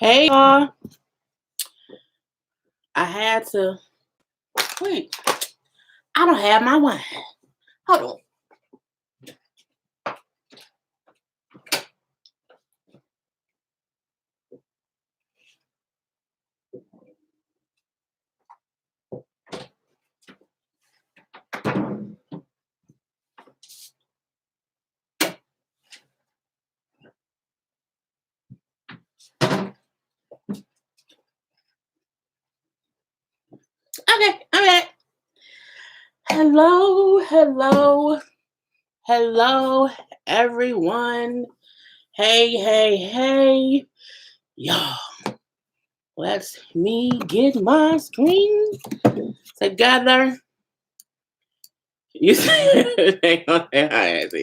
Hey, I had to wait. I don't have my wine. Hold on. Okay, I'm back. Hello, everyone. Hey, y'all. Let me get my screen together. You see, yes.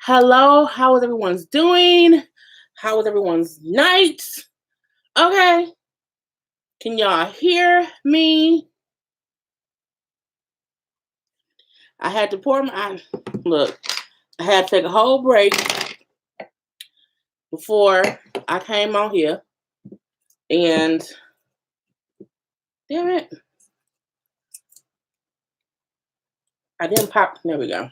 Hello, how is everyone's doing? How was everyone's night? Okay, can y'all hear me? I had to pour my look. I had to take a whole break before I came on here, and damn it, I didn't pop. There we go.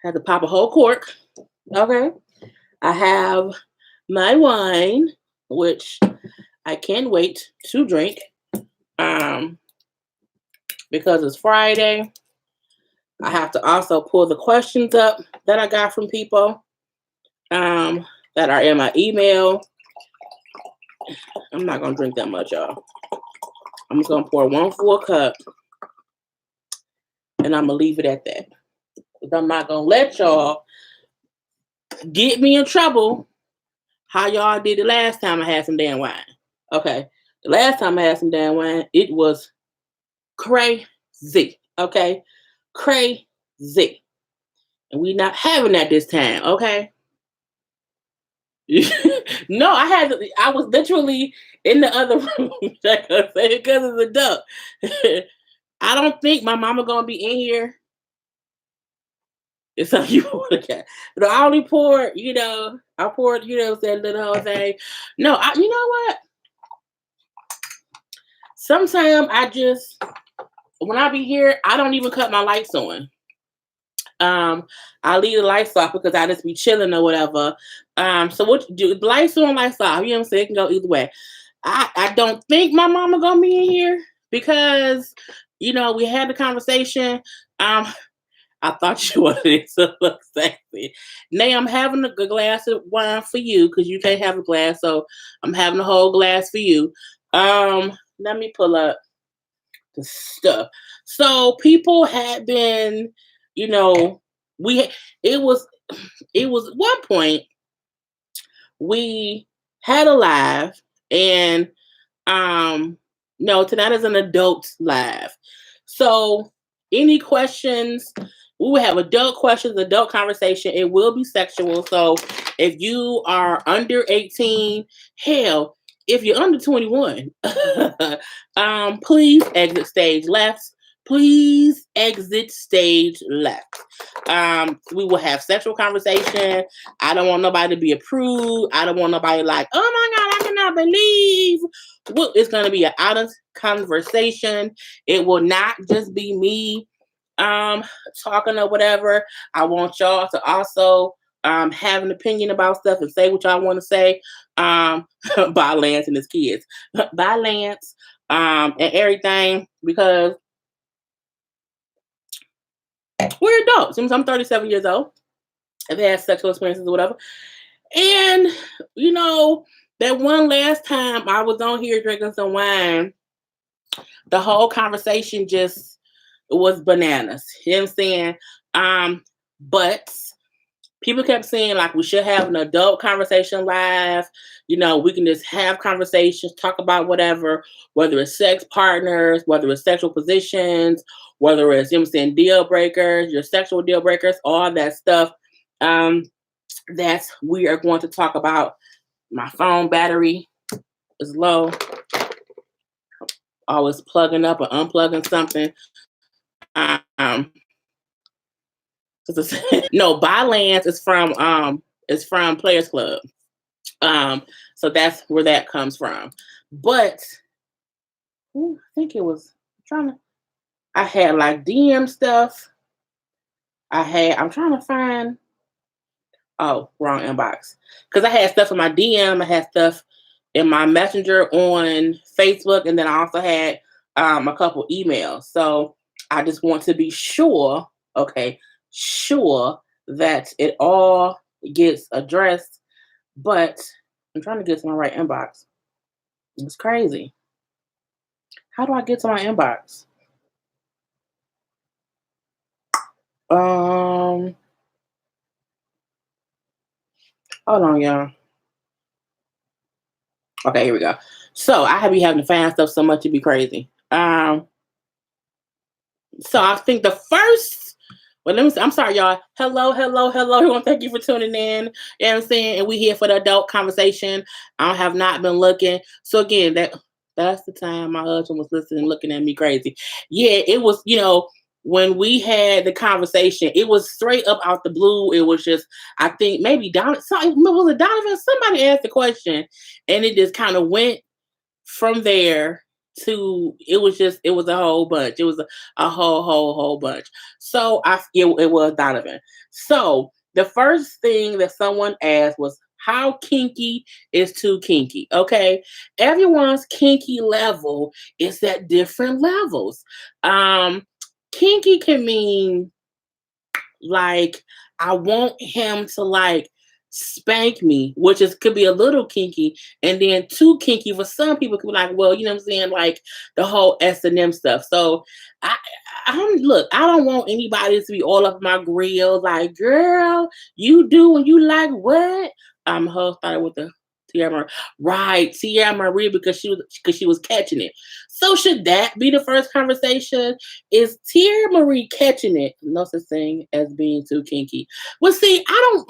Had to pop a whole cork. Okay, I have my wine, which I can't wait to drink. Because it's Friday. I have to also pull the questions up that I got from people that are in my email. I'm not gonna drink that much, y'all. I'm just gonna pour one full cup, and I'm gonna leave it at that. I'm not gonna let y'all get me in trouble how y'all did the last time I had some damn wine. Okay, the last time I had some damn wine, it was crazy. Okay, crazy, and we not having that this time. Okay. No, I was literally in the other room because it's a duck. I don't think my mama gonna be in here. It's something you want to get. But I only poured, I poured, that little whole thing. No, you know what? Sometimes when I be here, I don't even cut my lights on. I leave the lights off because I just be chilling or whatever. So what you do? Lights on, lights off. You know what I'm saying? It can go either way. I don't think my mama gonna be in here because we had the conversation. I thought you wanted it to look sexy. Now I'm having a glass of wine for you because you can't have a glass, so I'm having a whole glass for you. Let me pull up the stuff. So people had been, we it was one point we had a live and no, tonight is an adult live. So any questions, we will have adult questions, adult conversation. It will be sexual. So if you are under 18, hell, if you're under 21, please exit stage left. Please exit stage left. We will have sexual conversation. I don't want nobody to be approved. I don't want nobody like, oh my God, I cannot believe. Well, it's going to be an honest conversation. It will not just be me talking or whatever. I want y'all to also have an opinion about stuff and say what y'all want to say. By Lance and his kids. By Lance and everything, because we're adults. I'm 37 years old. I've had sexual experiences or whatever. And, that one last time I was on here drinking some wine, the whole conversation just was bananas. You know what I'm saying? But people kept saying like we should have an adult conversation live. We can just have conversations, talk about whatever, whether it's sex partners, whether it's sexual positions, whether it's deal breakers, your sexual deal breakers, all that stuff. That's we are going to talk about. My phone battery is low. Always plugging up or unplugging something. No, By Lance is from Players Club. So that's where that comes from. But I think it was I had like DM stuff. I'm trying to find, oh, wrong inbox. Because I had stuff in my DM, I had stuff in my messenger on Facebook, and then I also had a couple emails. So I just want to be sure, okay, sure that it all gets addressed. But I'm trying to get to my right inbox. It's crazy. How do I get to my inbox? Um, Hold on, y'all. Okay, here we go. So I be having to find stuff so much it'd be crazy. So I think the first, well, let me see. I'm sorry, y'all. Hello, hello, hello, everyone. Thank you for tuning in. You know what I'm saying? And we here for the adult conversation. I have not been looking. So again, that's the time my husband was listening, looking at me crazy. Yeah, it was, when we had the conversation, it was straight up out the blue. It was just, I think maybe was it Donovan? Somebody asked the question, and it just kind of went from there to, it was a whole bunch. It was a whole bunch. So it was Donovan. So the first thing that someone asked was, how kinky is too kinky? Okay. Everyone's kinky level is at different levels. Kinky can mean like, I want him to like spank me, which could be a little kinky, and then too kinky for some people could be like, well, you know what I'm saying, like the whole S&M stuff. So I look, I don't want anybody to be all up my grill, like, girl, you do and you like what? Her started with the Tierra Marie. Right, Tierra Marie, because she was catching it. So should that be the first conversation? Is Tierra Marie catching it? No such thing as being too kinky. Well, see, I don't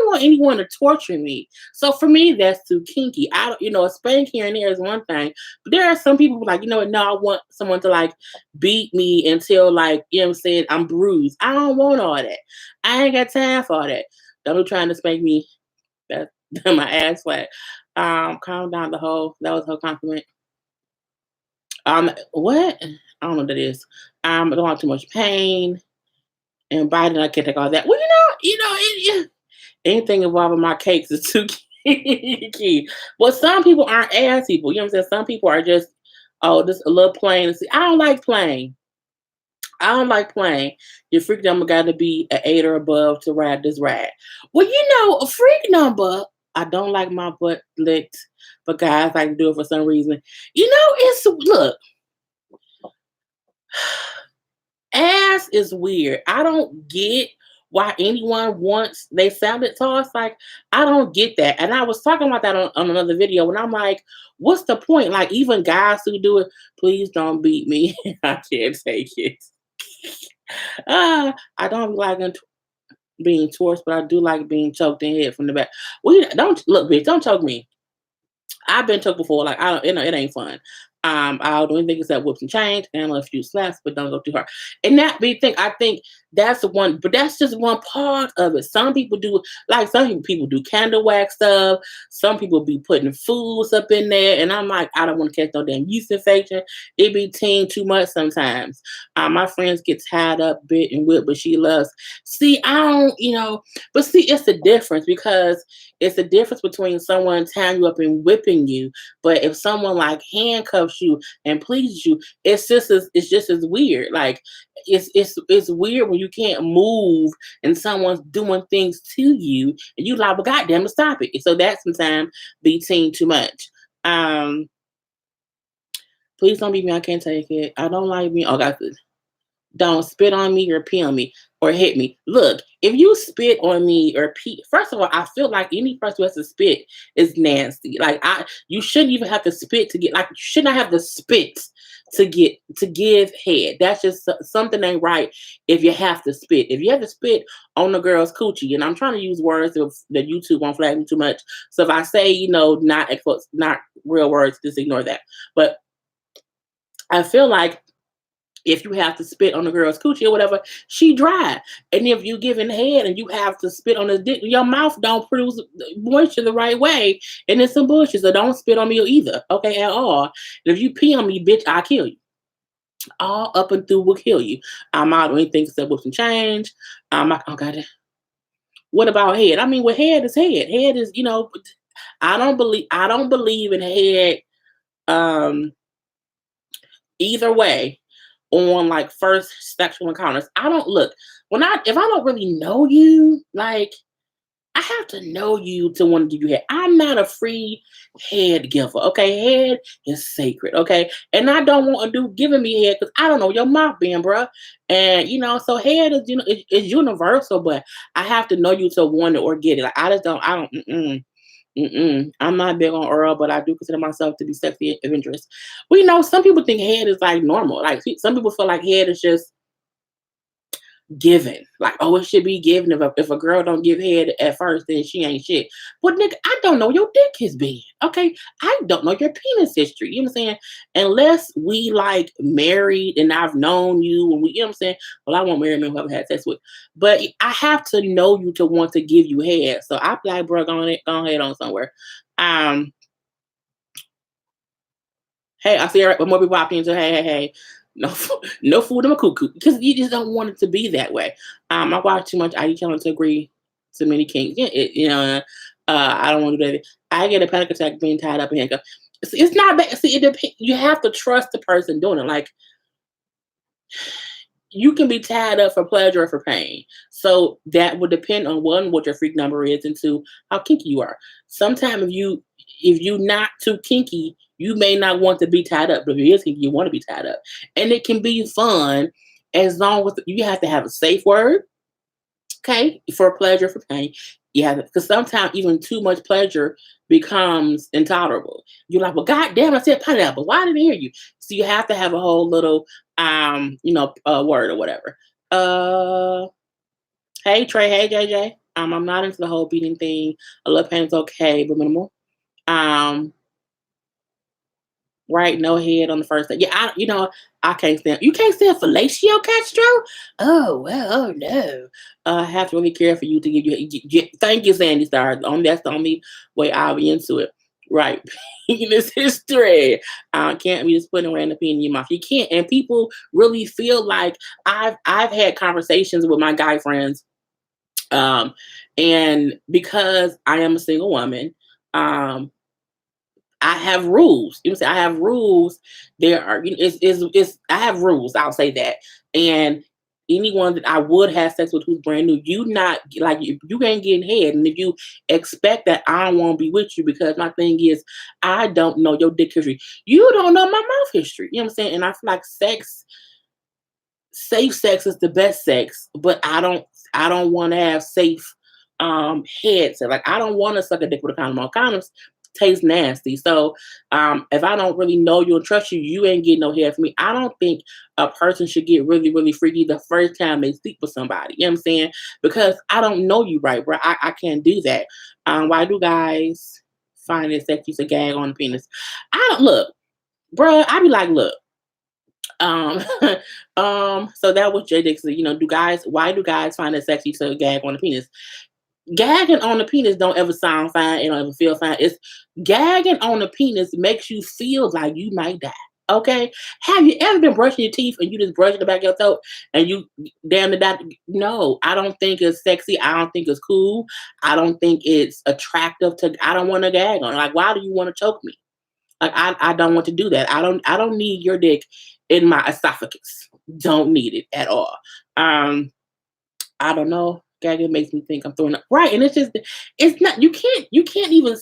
want anyone to torture me. So for me, that's too kinky. I don't, a spank here and there is one thing, but there are some people who like, you know what? No, I want someone to like beat me until like, you know what I'm saying, I'm bruised. I don't want all that. I ain't got time for all that. Don't be trying to spank me. That's my ass flat. Calm down. That was her compliment. What? I don't know what that is. I don't want too much pain and biting. I can't take all that. Well, anything involving my cakes is too key. Well, some people aren't ass people. You know what I'm saying? Some people are just, just a little plain. See, I don't like plain. I don't like playing. Your freak number got to be an 8 or above to ride this ride. Well, a freak number. I don't like my butt licked, but guys like to do it for some reason. Look, ass is weird. I don't get why anyone wants they salad toss. Like, I don't get that. And I was talking about that on another video, and I'm like, what's the point? Like, even guys who do it, please don't beat me. I can't take it. I don't like being torched, but I do like being choked in head from the back. Well, don't look, bitch. Don't choke me. I've been choked before. Like, I don't, it ain't fun. I'll do anything except whips and chains and a few slaps, but don't go too hard. And that big thing, I think that's the one, but that's just one part of it. Some people do, like some people do candle wax stuff. Some people be putting foods up in there, and I'm like, I don't want to catch no damn yeast infection. It be teen too much sometimes. My friends get tied up, bit and whipped, but she loves. See, I don't, but see, it's the difference, because it's the difference between someone tying you up and whipping you. But if someone like handcuffs you and pleases you, it's just as weird. Like, it's weird when you can't move and someone's doing things to you and you like, well, goddamn, to stop it. So that sometimes be teen too much. Please don't beat me. I can't take it. I don't like being. Oh, God, don't spit on me or pee on me or hit me. Look, if you spit on me or pee, first of all, I feel like any person who has to spit is nasty. Like, you shouldn't even have to spit to get, like, you should not have to spit to give head. That's just something ain't right if you have to spit. If you have to spit on the girl's coochie, and I'm trying to use words that YouTube won't flag me too much. So if I say, not real words, just ignore that. But I feel like If you have to spit on the girl's coochie or whatever, she dry. And if you giving head and you have to spit on the dick, your mouth don't produce moisture the right way, and it's some bullshit. So don't spit on me either, okay, at all. And if you pee on me, bitch, I'll kill you. All up and through will kill you. I'm out of anything except with some change. Oh god. What about head? I mean, with head is head. Head is, I don't believe in head either way on like first sexual encounters. I don't look when I if I don't really know you, like I have to know you to want to give you head. I'm not a free head giver. Okay, head is sacred. Okay, and I don't want to do giving me head because I don't know your mouth being, bruh. And so head is it's universal, but I have to know you to want it or get it. Like I just don't. I don't. I'm not big on oral, but I do consider myself to be sexy and adventurous. Well, some people think head is like normal. Like some people feel like head is just given. Like, oh, it should be given. If a girl don't give head at first, then she ain't shit. But nigga, I don't know your dick has been. Okay. I don't know your penis history. You know what I'm saying? Unless we like married and I've known you and you know what I'm saying? Well, I won't marry men who I've had sex with. But I have to know you to want to give you head. So I be like, bro, go ahead on somewhere. Um, hey, I see her, but more people pop into hey. No, no food in my cuckoo because you just don't want it to be that way. I watch too much ID channel to agree to many kinks. Yeah, I don't want to do that. I get a panic attack being tied up in handcuffs. It's not bad. See, it depends. You have to trust the person doing it. Like you can be tied up for pleasure or for pain. So that would depend on one, what your freak number is, and two, how kinky you are. Sometimes if you not too kinky, you may not want to be tied up. But if you is kinky, you want to be tied up. And it can be fun as long as you have to have a safe word, okay, for pleasure, for pain. Yeah, because sometimes even too much pleasure becomes intolerable. You're like, well, God damn, I said pineapple. Why didn't I hear you? So you have to have a whole little word or whatever. Hey Trey, hey JJ. I'm not into the whole beating thing. A little pain is okay, but minimal. Um, right, no head on the first day. Yeah, I can't stand. You can't stand fellatio, Castro. Oh well, oh no. I have to really care for you to give you. Thank you, Sandy Star. That's the only way I'll be into it. Right, penis history. Can't be just putting a random pee in your mouth. You can't, and people really feel like I've had conversations with my guy friends, and because I am a single woman, I have rules. You know, I have rules. There are, it's. I have rules. I'll say that. And anyone that I would have sex with who's brand new, you not like you ain't getting head. And if you expect that, I don't want to be with you because my thing is, I don't know your dick history. You don't know my mouth history. You know what I'm saying? And I feel like safe sex is the best sex, but I don't want to have safe head sex. Like I don't want to suck a dick with a condom on. Condoms taste nasty. So if I don't really know you and trust you, you ain't getting no head from me. I don't think a person should get really, really freaky the first time they sleep with somebody. You know what I'm saying? Because I don't know you right, bro. I can't do that. Why do guys find it sexy to gag on the penis? I don't look, bro. I be like, look. Um, so that was Jay Dixon. Why do guys find it sexy to gag on the penis? Gagging on the penis don't ever sound fine. It don't ever feel fine. It's gagging on the penis makes you feel like you might die. Okay. Have you ever been brushing your teeth and you just brushing the back of your throat and you damn the doctor? No, I don't think it's sexy. I don't think it's cool. I don't think it's attractive I don't want to gag on. Like, why do you want to choke me? Like I don't want to do that. I don't need your dick in my esophagus. Don't need it at all. I don't know. Gagging makes me think I'm throwing up. Right. And it's not you can't even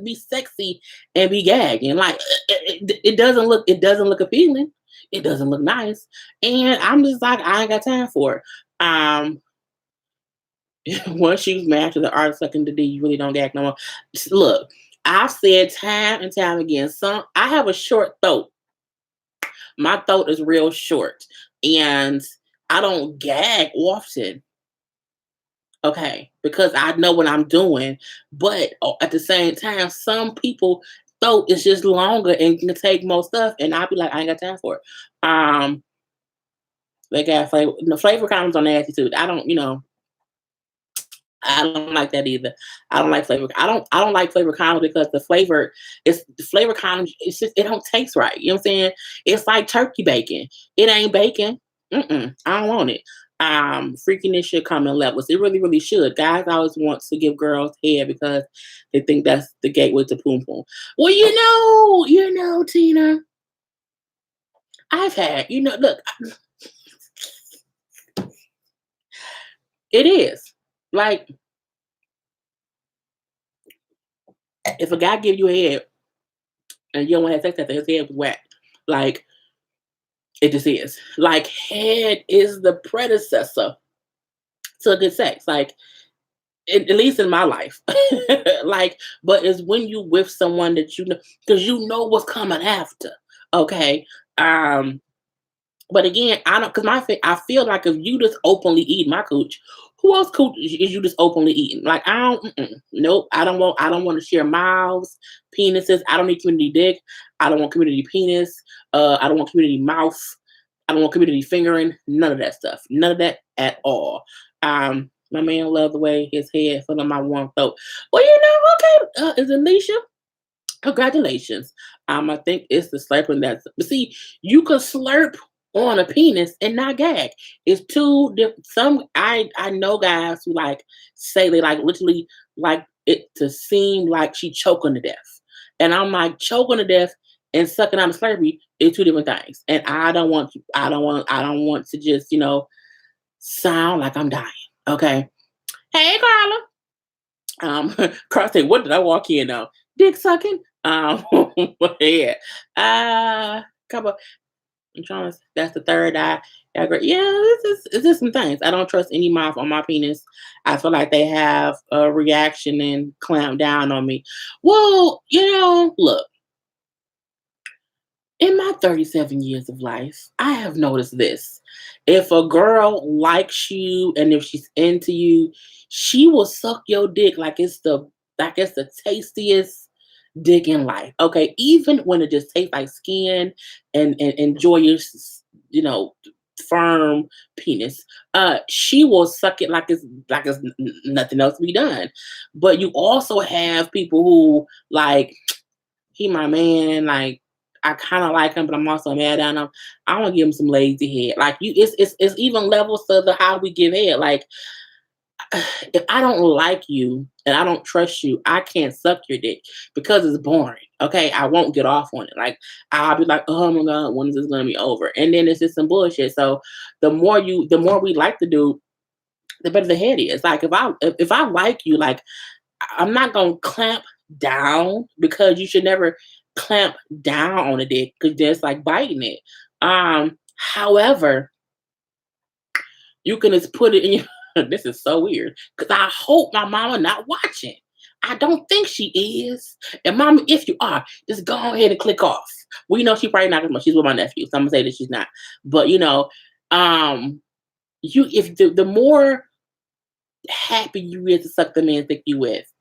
be sexy and be gagging. Like it doesn't look appealing. It doesn't look nice. And I'm just like, I ain't got time for it. Once you master the art of sucking the D, you really don't gag no more. Look, I've said time and time again, I have a short throat. My throat is real short. And I don't gag often. Okay, because I know what I'm doing. But at the same time, some people throat is just longer and can take more stuff. And I'll be like, I ain't got time for it. They got flavor. The flavor condoms are nasty too. I don't like that either. I don't like flavor. I don't like flavor condoms because the flavor condoms. It's just it don't taste right. You know what I'm saying? It's like turkey bacon. It ain't bacon. I don't want it. Freakiness should come in levels. It really, really should. Guys always want to give girls head because they think that's the gateway to poom poom. Well, Tina. I've had, look, it is like if a guy give you a head and you don't want to have sex after his head was wet, like it just is. Like head is the predecessor to good sex. Like at least in my life, like, but it's when you with someone that because you know what's coming after. Okay. Um, But again, I don't because I feel like if you just openly eat my cooch, who else cooch is you just openly eating? Like I don't, nope. I don't want to share mouths, penises. I don't need community dick. I don't want community penis. I don't want community mouth. I don't want community fingering. None of that stuff. None of that at all. My man loved the way his head fell on my warm throat. Well, okay. Is it Alicia? Congratulations. I think it's the slurping but see, you can slurp on a penis and not gag. It's two different. I know guys who like say they like literally like it to seem like she choking to death. And I'm like choking to death and sucking on a slurpee is two different things. And I don't want to just, sound like I'm dying. Okay. Hey Carla. Carl said, what did I walk in on? Dick sucking. Yeah. Couple. I'm trying to. That's the third eye. Yeah, great. Yeah, it's just some things. I don't trust any mouth on my penis. I feel like they have a reaction and clamp down on me. Well, look. In my 37 years of life, I have noticed this. If a girl likes you and if she's into you, she will suck your dick like it's the tastiest dick in life. Okay. Even when it just tastes like skin and joyous, you know, firm penis. She will suck it like it's nothing else to be done. But you also have people who like he my man, like I kind of like him, but I'm also mad at him. I want to give him some lazy head. Like it's even levels to the how we give head. Like if I don't like you and I don't trust you, I can't suck your dick because it's boring. Okay, I won't get off on it. Like I'll be like, oh my god, when is this gonna be over? And then it's just some bullshit. So the more we like to do, the better the head is. Like if I like you, like I'm not gonna clamp down because you should never clamp down on a dick because that's like biting it. However, you can just put it in your. This is so weird because I hope my mama not watching. I don't think she is. And mama, if you are, just go ahead and click off. Well, she probably not gonna. She's with my nephew, so I'm gonna say that she's not. But um, you if the more happy you is to suck the man dick you with,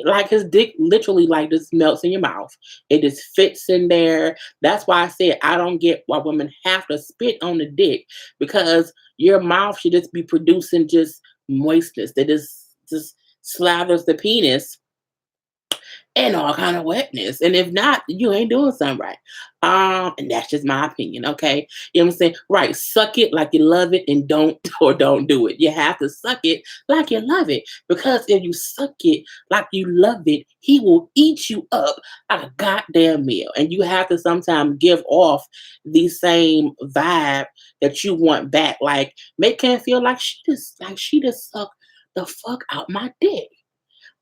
like his dick literally like just melts in your mouth. It just fits in there. That's why I said I don't get why women have to spit on the dick because your mouth should just be producing just moistness that just slathers the penis and all kind of wetness. And if not, you ain't doing something right. And that's just my opinion, okay? You know what I'm saying? Right. Suck it like you love it and don't or don't do it. You have to suck it like you love it. Because if you suck it like you love it, he will eat you up like a goddamn meal. And you have to sometimes give off the same vibe that you want back. Like make him feel like she just sucked the fuck out my dick.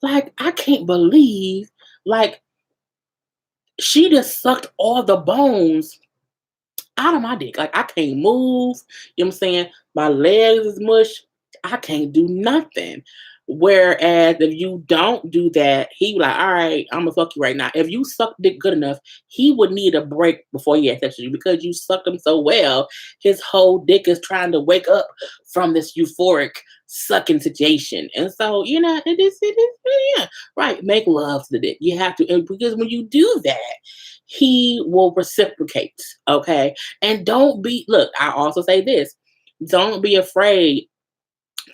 Like, I can't believe, like, she just sucked all the bones out of my dick. Like, I can't move. You know what I'm saying? My legs is mush. I can't do nothing. Whereas if you don't do that, he like, all right, I'm gonna fuck you right now. If you suck dick good enough, he would need a break before he had sex with you because you sucked him so well. His whole dick is trying to wake up from this euphoric sucking situation. And so, yeah, right. Make love to the dick. You have to, and because when you do that, he will reciprocate. Okay. And don't be, look, I also say this. Don't be afraid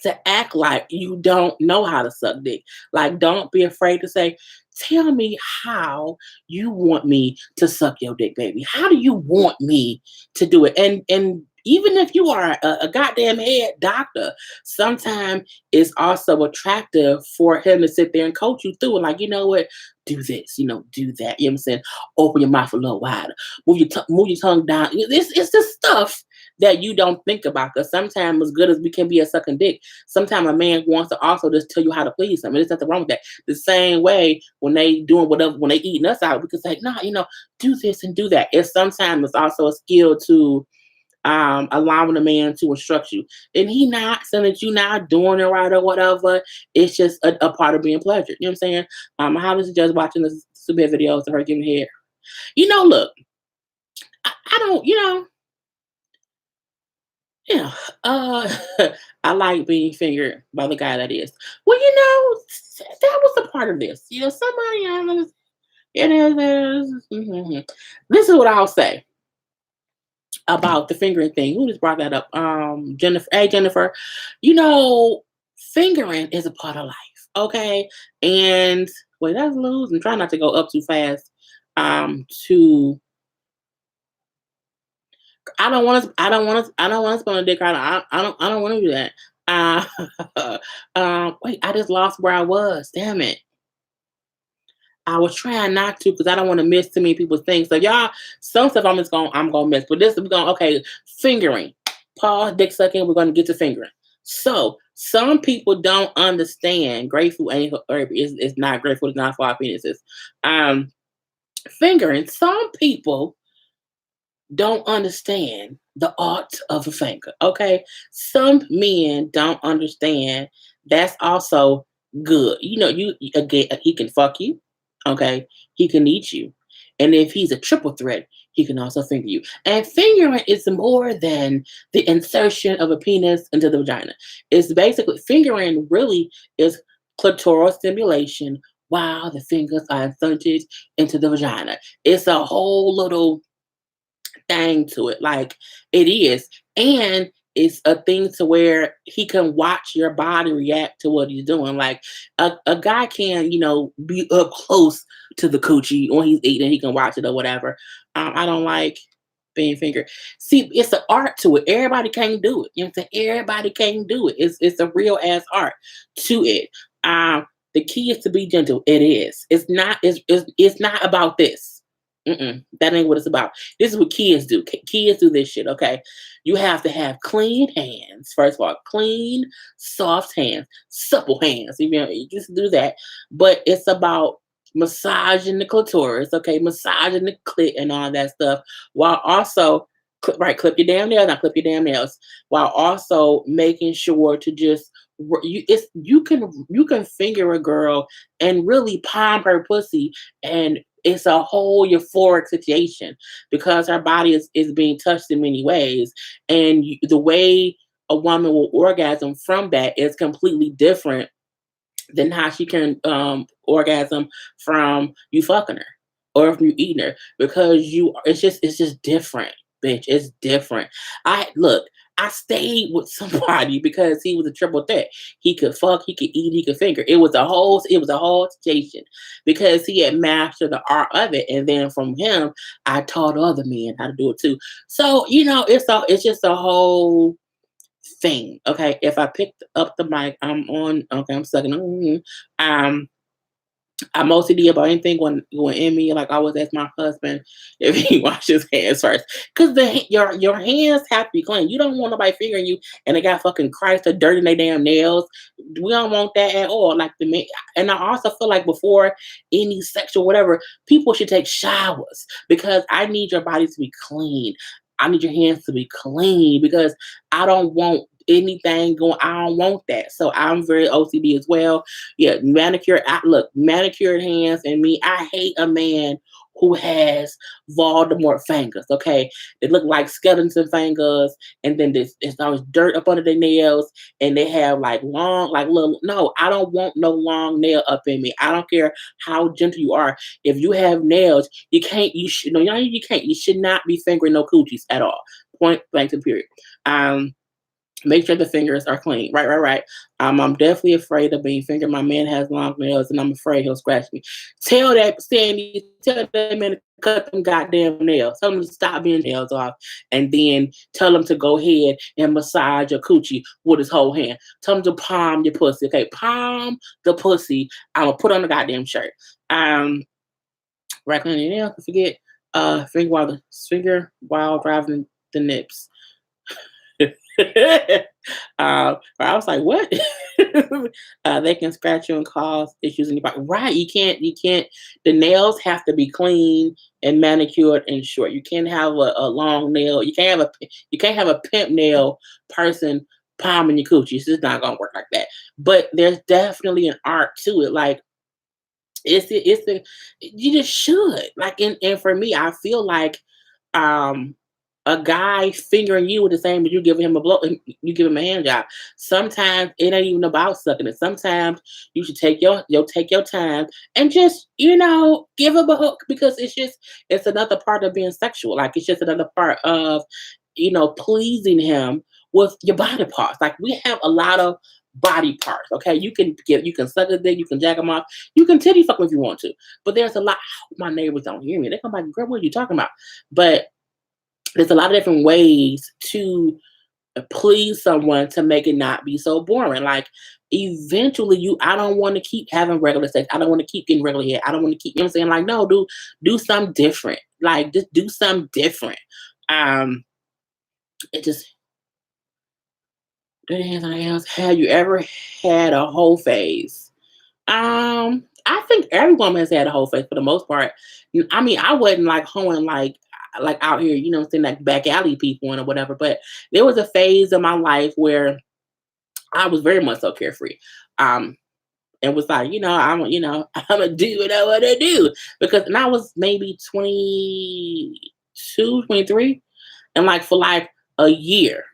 to act like you don't know how to suck dick. Like, don't be afraid to say, tell me how you want me to suck your dick, baby. How do you want me to do it? And even if you are a goddamn head doctor, sometimes it's also attractive for him to sit there and coach you through it. Like, you know what? Do this, do that. You know what I'm saying? Open your mouth a little wider. Move your tongue down. It's the stuff that you don't think about. Because sometimes, as good as we can be at sucking dick, sometimes a man wants to also just tell you how to please him. And there's nothing wrong with that. The same way when they doing whatever, when they eating us out, we can say, nah, do this and do that. It's also a skill to allowing a man to instruct you. And he not saying that you not doing it right or whatever. It's just a part of being pleasured. You know what I'm saying? I highly suggest watching the super videos of her giving head. Look, I don't, yeah. Uh, I like being fingered by the guy that is. Well, that was a part of this. Somebody else. It is. Mhm. This is what I'll say about the fingering thing. Who just brought that up? Jennifer. Hey, Jennifer. You know, Fingering is a part of life. Okay, and wait, that's lose. And try not to go up too fast. To I don't want to. I don't want to. I don't want to spend a dick out. I don't. I don't want to do that. Wait. I just lost where I was. Damn it. I was trying not to because I don't want to miss too many people's things. So y'all, some stuff I'm gonna miss. But this is going okay. Fingering. Pause. Dick sucking. We're gonna get to fingering. So some people don't understand. Grateful ain't or is not grateful. It's not for our penises. Um, Fingering. Some people don't understand the art of a finger. Okay. Some men don't understand that's also good. Again, he can fuck you. Okay. He can eat you. And if he's a triple threat, he can also finger you. And fingering is more than the insertion of a penis into the vagina. It's basically fingering really is clitoral stimulation while the fingers are inserted into the vagina. It's a whole little thing to it. Like it is. And it's a thing to where he can watch your body react to what he's doing. Like a guy can, be up close to the coochie when he's eating, he can watch it or whatever. I don't like being fingered. See, it's an art to it. Everybody can't do it. You know what I'm saying? Everybody can't do it. It's a real ass art to it. The key is to be gentle. It is. It's not about this. That ain't what it's about. This is what kids do. Kids do this shit, okay? You have to have clean hands. First of all, clean, soft hands, supple hands. You just do that. But it's about massaging the clitoris, okay? Massaging the clit and all that stuff, while also clip your damn nails, not clip your damn nails, while also making sure to just you can finger a girl and really palm her pussy, and it's a whole euphoric situation because her body is being touched in many ways, and the way a woman will orgasm from that is completely different than how she can orgasm from you fucking her or from you eating her, because it's just different, bitch. It's different. I stayed with somebody because he was a triple threat. He could fuck, he could eat, he could finger. It was a whole situation because he had mastered the art of it. And then from him, I taught other men how to do it too. So, it's just a whole thing. Okay. If I picked up the mic, I'm on. Okay, I'm sucking. I'm OCD about anything going in me. Like I always ask my husband if he washes his hands first, because your hands have to be clean. You don't want nobody fingering you and they got fucking Christ or dirt in their damn nails. We don't want that at all. Like and I also feel like before any sexual whatever, people should take showers because I need your body to be clean. I need your hands to be clean because I don't want anything going. I don't want that. So I'm very OCD as well. Yeah, manicured hands and me. I hate a man who has Voldemort fingers. Okay, they look like skeleton fingers, and then there's always dirt up under their nails, and they have like long, like little. No, I don't want no long nail up in me. I don't care how gentle you are. If you have nails, you can't. You should no, you can't. You should not be fingering no coochies at all. Point blank to period. Make sure the fingers are clean. Right, right, right. I'm definitely afraid of being fingered. My man has long nails, and I'm afraid he'll scratch me. Tell that man to cut them goddamn nails. Tell him to stop being nails off, and then tell him to go ahead and massage your coochie with his whole hand. Tell him to palm your pussy. Okay, palm the pussy. I'm gonna put on the goddamn shirt. Um, right on your nails. Forget. Finger while driving the nips. I was like, what? They can scratch you and cause issues in your body. Right. You can't, the nails have to be clean and manicured and short. You can't have a long nail. You can't have a pimp nail person palming your coochie. It's just not gonna work like that. But there's definitely an art to it. Like it's the you just should. Like and for me, I feel like um a guy fingering you with the same as you giving him a blow, you give him a hand job. Sometimes it ain't even about sucking it. Sometimes you should take your time and just give him a hook because it's another part of being sexual. Like it's just another part of pleasing him with your body parts. Like we have a lot of body parts. Okay, you can suck a dick, you can jack them off, you can titty fuck 'em if you want to. But there's a lot. My neighbors don't hear me. They come like, girl, what are you talking about? But there's a lot of different ways to please someone to make it not be so boring. Like eventually I don't want to keep having regular sex. I don't want to keep getting regular head. I don't want to keep, what I'm saying? Like, no, do something different. Like just do something different. Um, it just do the hands on the nails. Have you ever had a whole phase? I think every woman has had a whole phase for the most part. I mean, I wasn't like hoeing like out here, what I'm saying, like back alley people and or whatever. But there was a phase of my life where I was very much so carefree. Um, and was like, I'm gonna do what I want to do and I was maybe 22, 23, and like for like a year.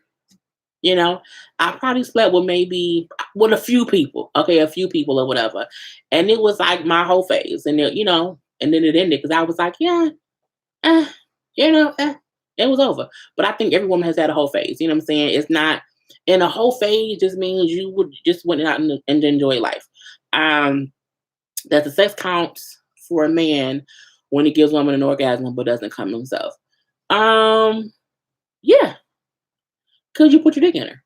You know, I probably slept with maybe with a few people, okay, a few people or whatever, and it was like my whole phase, and and then it ended because I was like, yeah, eh, it was over. But I think every woman has had a whole phase. You know what I'm saying? It's not, and a whole phase just means you would just went out and enjoy life. Um, that the sex counts for a man when he gives woman an orgasm but doesn't come himself. Um, yeah, could you put your dick in her?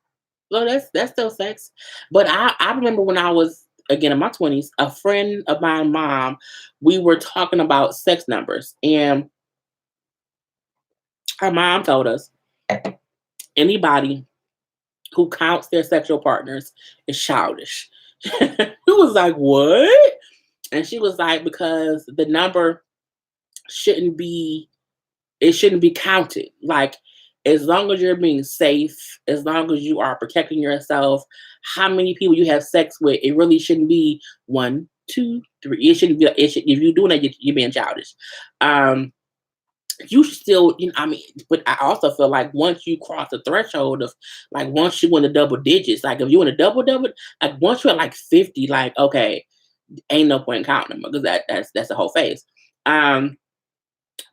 Well, that's still sex. But I remember when I was again in my 20s, a friend of my mom, we were talking about sex numbers, and her mom told us anybody who counts their sexual partners is childish. It was like, what? And she was like, because the number shouldn't be it shouldn't be counted. Like, as long as you're being safe, as long as you are protecting yourself, how many people you have sex with, it really shouldn't be one, two, three. It shouldn't be. If you're doing that, you're being childish. Um, you should still, I mean, but I also feel like once you cross the threshold of, like, once you in the double digits, like if you in a double, like once you're at like 50, like okay, ain't no point in counting them because that's the whole phase. Um,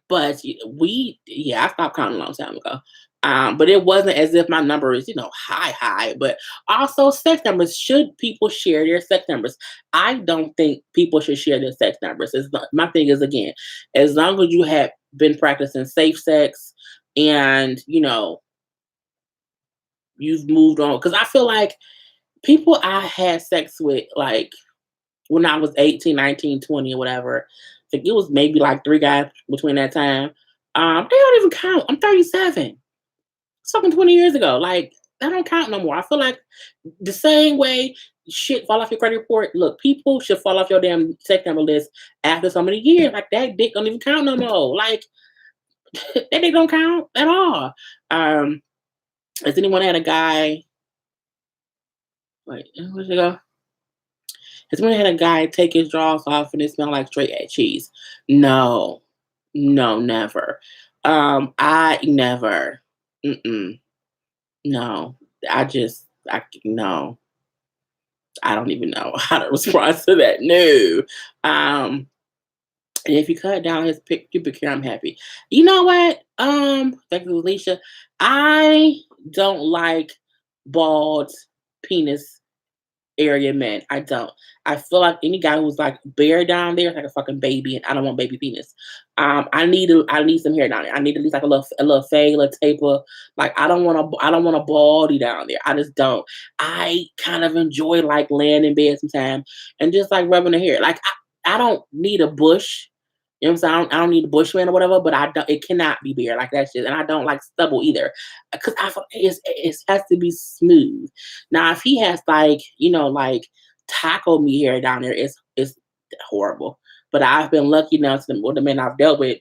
but I stopped counting a long time ago. But it wasn't as if my number is, high. But also, sex numbers, should people share their sex numbers? I don't think people should share their sex numbers. My thing is, again, as long as you have been practicing safe sex and, you've moved on. Because I feel like people I had sex with, like, when I was 18, 19, 20, or whatever. I think it was maybe like three guys between that time. They don't even count. I'm 37. It's fucking 20 years ago. Like, that don't count no more. I feel like the same way shit fall off your credit report. Look, people should fall off your damn sex number list after so many years. Like, that dick don't even count no more. Like, that dick don't count at all. Um, has anyone had a guy? Wait, where'd you go? Has anyone had a guy take his drawers off and it smelled like straight cheese? No, no, never. I never. Mm-mm, no, no. I don't even know how to respond to that. No. And if you cut down his pubic hair, I'm happy. You know what? Thank you, Alicia. I don't like bald penis area men. I don't. I feel like any guy who's like bare down there is like a fucking baby, and I don't want baby penis. I need some hair down there. I need at least like a little fade, a little taper. Like I don't want a baldy down there. I just don't. I kind of enjoy like laying in bed sometimes and just like rubbing the hair. Like I don't need a bush. You know what I'm saying? I don't need a bushman or whatever, but I don't. It cannot be bare like that shit, and I don't like stubble either, because I feel it has to be smooth. Now, if he has like like taco me hair down there, it's horrible. But I've been lucky enough to with the men I've dealt with,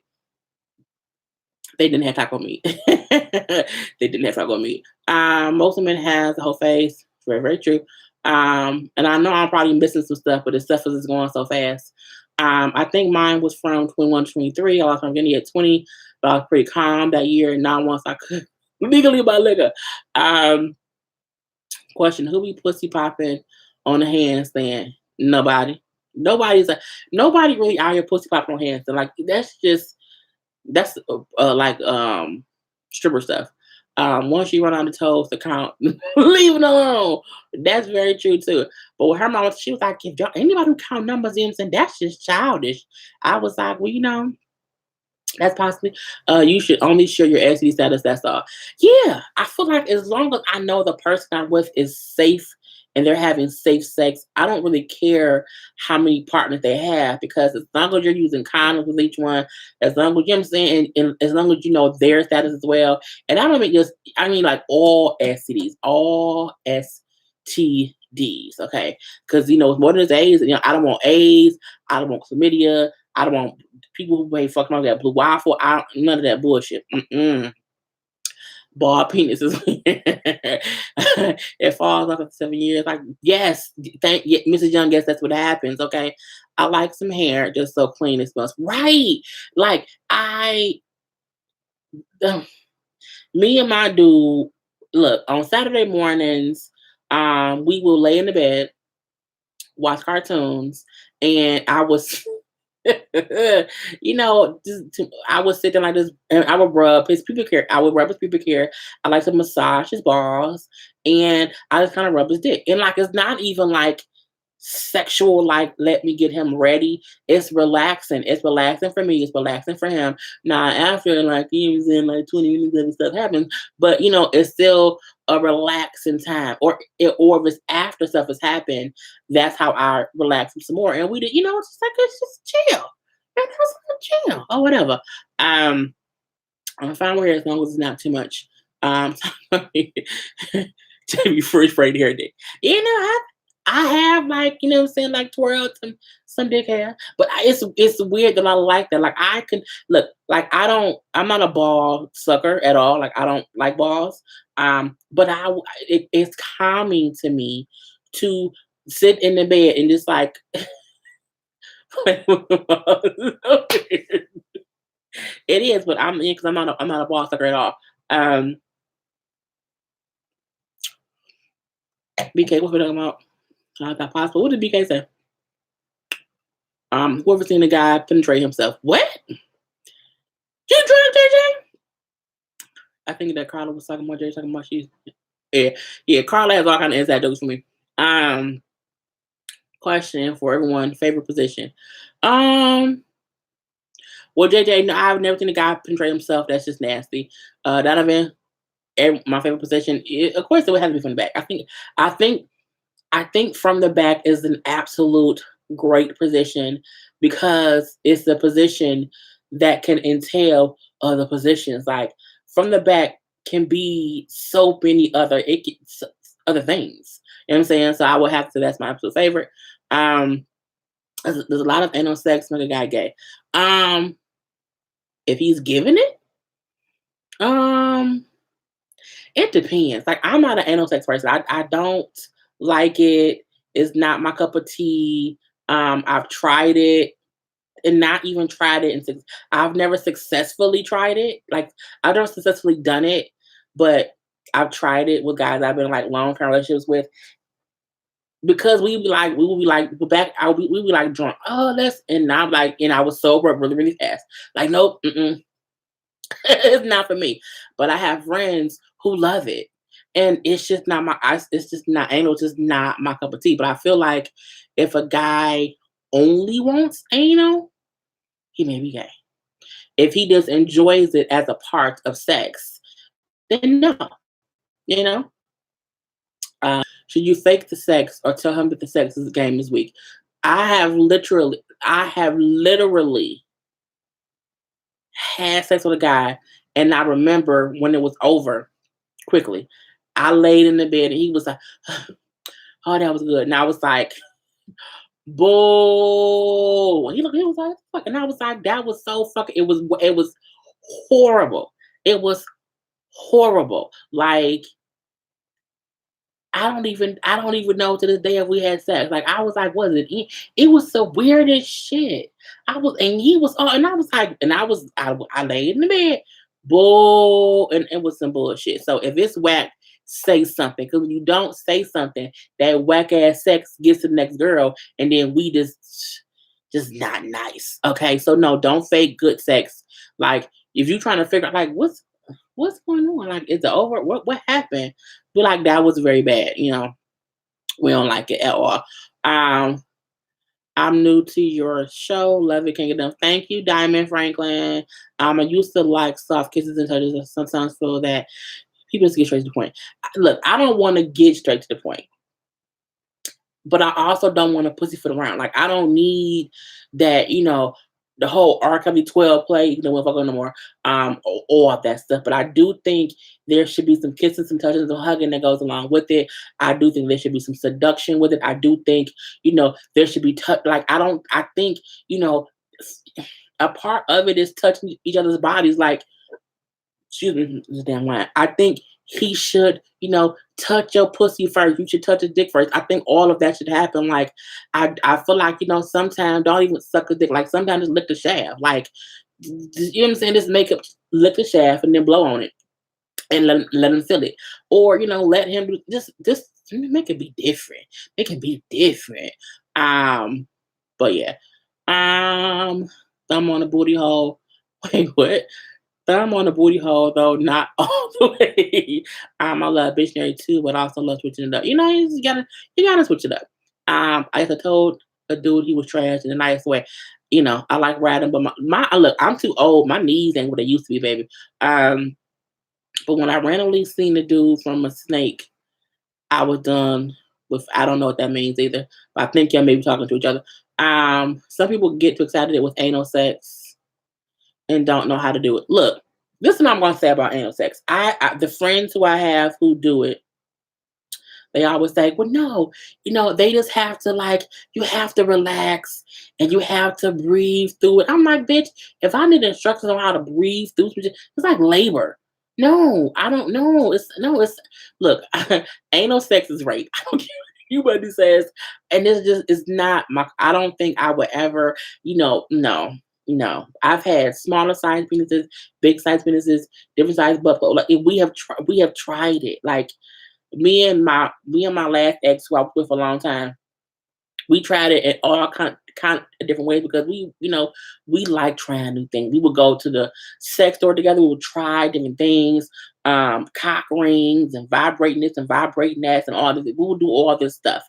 they didn't have taco meat. They didn't have taco meat. Most of them has the whole face. Very, very true. And I know I'm probably missing some stuff, but the stuff is just going so fast. I think mine was from 21, 23. I lost my virginity at 20, but I was pretty calm that year. And now once I could legally buy liquor. Um, Question: Who be pussy popping on the handstand? Nobody. Nobody's a, nobody really out here pussy popping on handstand. Like that's like stripper stuff. Once you run out of toes to count, leave it alone. That's very true too. But with her mom, she was like, if y'all, anybody who count numbers, you know what I'm saying, that's just childish. I was like, well, that's possibly. You should only share your STD status. That's all. Yeah, I feel like as long as I know the person I'm with is safe and they're having safe sex, I don't really care how many partners they have, because as long as you're using condoms with each one, as long as you know what I'm saying, and as long as you know their status as well. And I don't mean just, I mean like all STDs, all STDs. Okay, because with more than just AIDS, I don't want AIDS, I don't want chlamydia, I don't want people who ain't fucking on that blue waffle. None of that bullshit. Bald penises. It falls off after 7 years. Like, yes, Mrs. Young, guess that's what happens. Okay. I like some hair just so clean it smells. Right. Like, me and my dude, look, on Saturday mornings, we will lay in the bed, watch cartoons, and I was I would sit there like this, and I would rub his pubic hair. I would rub his pubic hair. I like to massage his balls, and I just kind of rub his dick. And like, it's not even like sexual, like, let me get him ready. It's relaxing. It's relaxing for me. It's relaxing for him. Now, after like he was in like 20 minutes and stuff happens, but it's still a relaxing time. Or if it's after stuff has happened, that's how I relax him some more. And we did, it's just like, it's just chill. It's just chill or whatever. I'm fine with it as long as it's not too much. To be free afraid here. I have, like, what I'm saying, like, twirled some dick hair, but it's weird that I like that. Like, I can look, like, I'm not a ball sucker at all. Like, I don't like balls. But it's calming to me to sit in the bed and just like it is, but I'm in because I'm not a ball sucker at all. Um, BK, what we talking about? How that possible? What did BK say? Whoever seen the guy penetrate himself. What? You drunk, JJ? I think that Karla was talking about JJ talking about she's yeah. Karla has all kind of inside jokes for me. Question for everyone: favorite position? Well, JJ, no, I've never seen a guy penetrate himself. That's just nasty. Donovan, my favorite position. Of course, it would have to be from the back. I think I think from the back is an absolute great position, because it's the position that can entail other positions. Like, from the back can be so many other things. You know what I'm saying? So I would have to. That's my absolute favorite. Um, there's a lot of anal sex make a guy gay. Um, if he's giving it, um, it depends. Like, I'm not an anal sex person. I don't like it. It's not my cup of tea. I've tried it and not even tried it. I've never successfully tried it. Like, I've never successfully done it, but I've tried it with guys I've been like long term relationships with, because we would be like back out, we would be like drunk. Oh, and I'm like, and I was sober really, really fast. Like, nope, it's not for me. But I have friends who love it. And it's just not it's just not anal, just not my cup of tea. But I feel like if a guy only wants anal, he may be gay. If he just enjoys it as a part of sex, then no, you know. Should you fake the sex or tell him that the sex is game is weak? I have literally had sex with a guy, and I remember when it was over quickly. I laid in the bed, and he was like, "Oh, that was good," and I was like, "Bull." He was like, "Fuck," and I was like, "That was so fucking." It was horrible. It was horrible. Like I don't even know to this day if we had sex. Like I was like, was it? It was so weird as shit. I was, and he was, oh, and I was like, and I laid in the bed, bull, and it was some bullshit. So if it's whack, say something. Because when you don't say something, that whack ass sex gets to the next girl, and then we just not nice. Okay, so no, don't fake good sex. Like if you trying to figure out like what's going on? Like, is it over? What happened? But like that was very bad. We don't like it at all. Um, I'm new to your show. Love it, Kingdom. Thank you, Diamond Franklin. I used to like soft kisses and touches. I sometimes feel that people just get straight to the point. Look, I don't want to get straight to the point, but I also don't want to pussyfoot around. Like I don't need that, the whole RCW 12 play, if I go no more, all of that stuff. But I do think there should be some kissing, some touching, some hugging that goes along with it. I do think there should be some seduction with it. I do think, there should be touch. Like I think, a part of it is touching each other's bodies. Like, excuse me, this damn line. I think he should, touch your pussy first. You should touch his dick first. I think all of that should happen. Like, I feel like, sometimes don't even suck a dick. Like, sometimes just lick the shaft. Like, you know what I'm saying? Just make it lick the shaft and then blow on it and let him feel it. Or, let him just make it be different. Make it be different. But yeah. Thumb on the booty hole. Wait, what? Thumb on the booty hole though, not all the way. I love Dictionary too, but I also love switching it up. You gotta switch it up. I told a dude he was trash in a nice way. I like riding, but my look, I'm too old. My knees ain't what they used to be, baby. But when I randomly seen the dude from a snake, I was done with. I don't know what that means either, but I think y'all may be talking to each other. Some people get too excited with anal sex and don't know how to do it. Look, this is what I'm going to say about anal sex. The friends who I have who do it, they always say, well, no, they just have to you have to relax and you have to breathe through it. I'm like, bitch, if I need instructions on how to breathe through it's like labor. No, I don't know. Look, anal sex is rape. I don't care what anybody says. And it's not I don't think I would ever, no. No, I've had smaller size penises, big size penises, different size butt. Like we have tried it. Like me and my last ex who I was with for a long time, we tried it in all kind of different ways because we like trying new things. We would go to the sex store together. We would try different things, cock rings and vibrating this and vibrating that and all this. We would do all this stuff,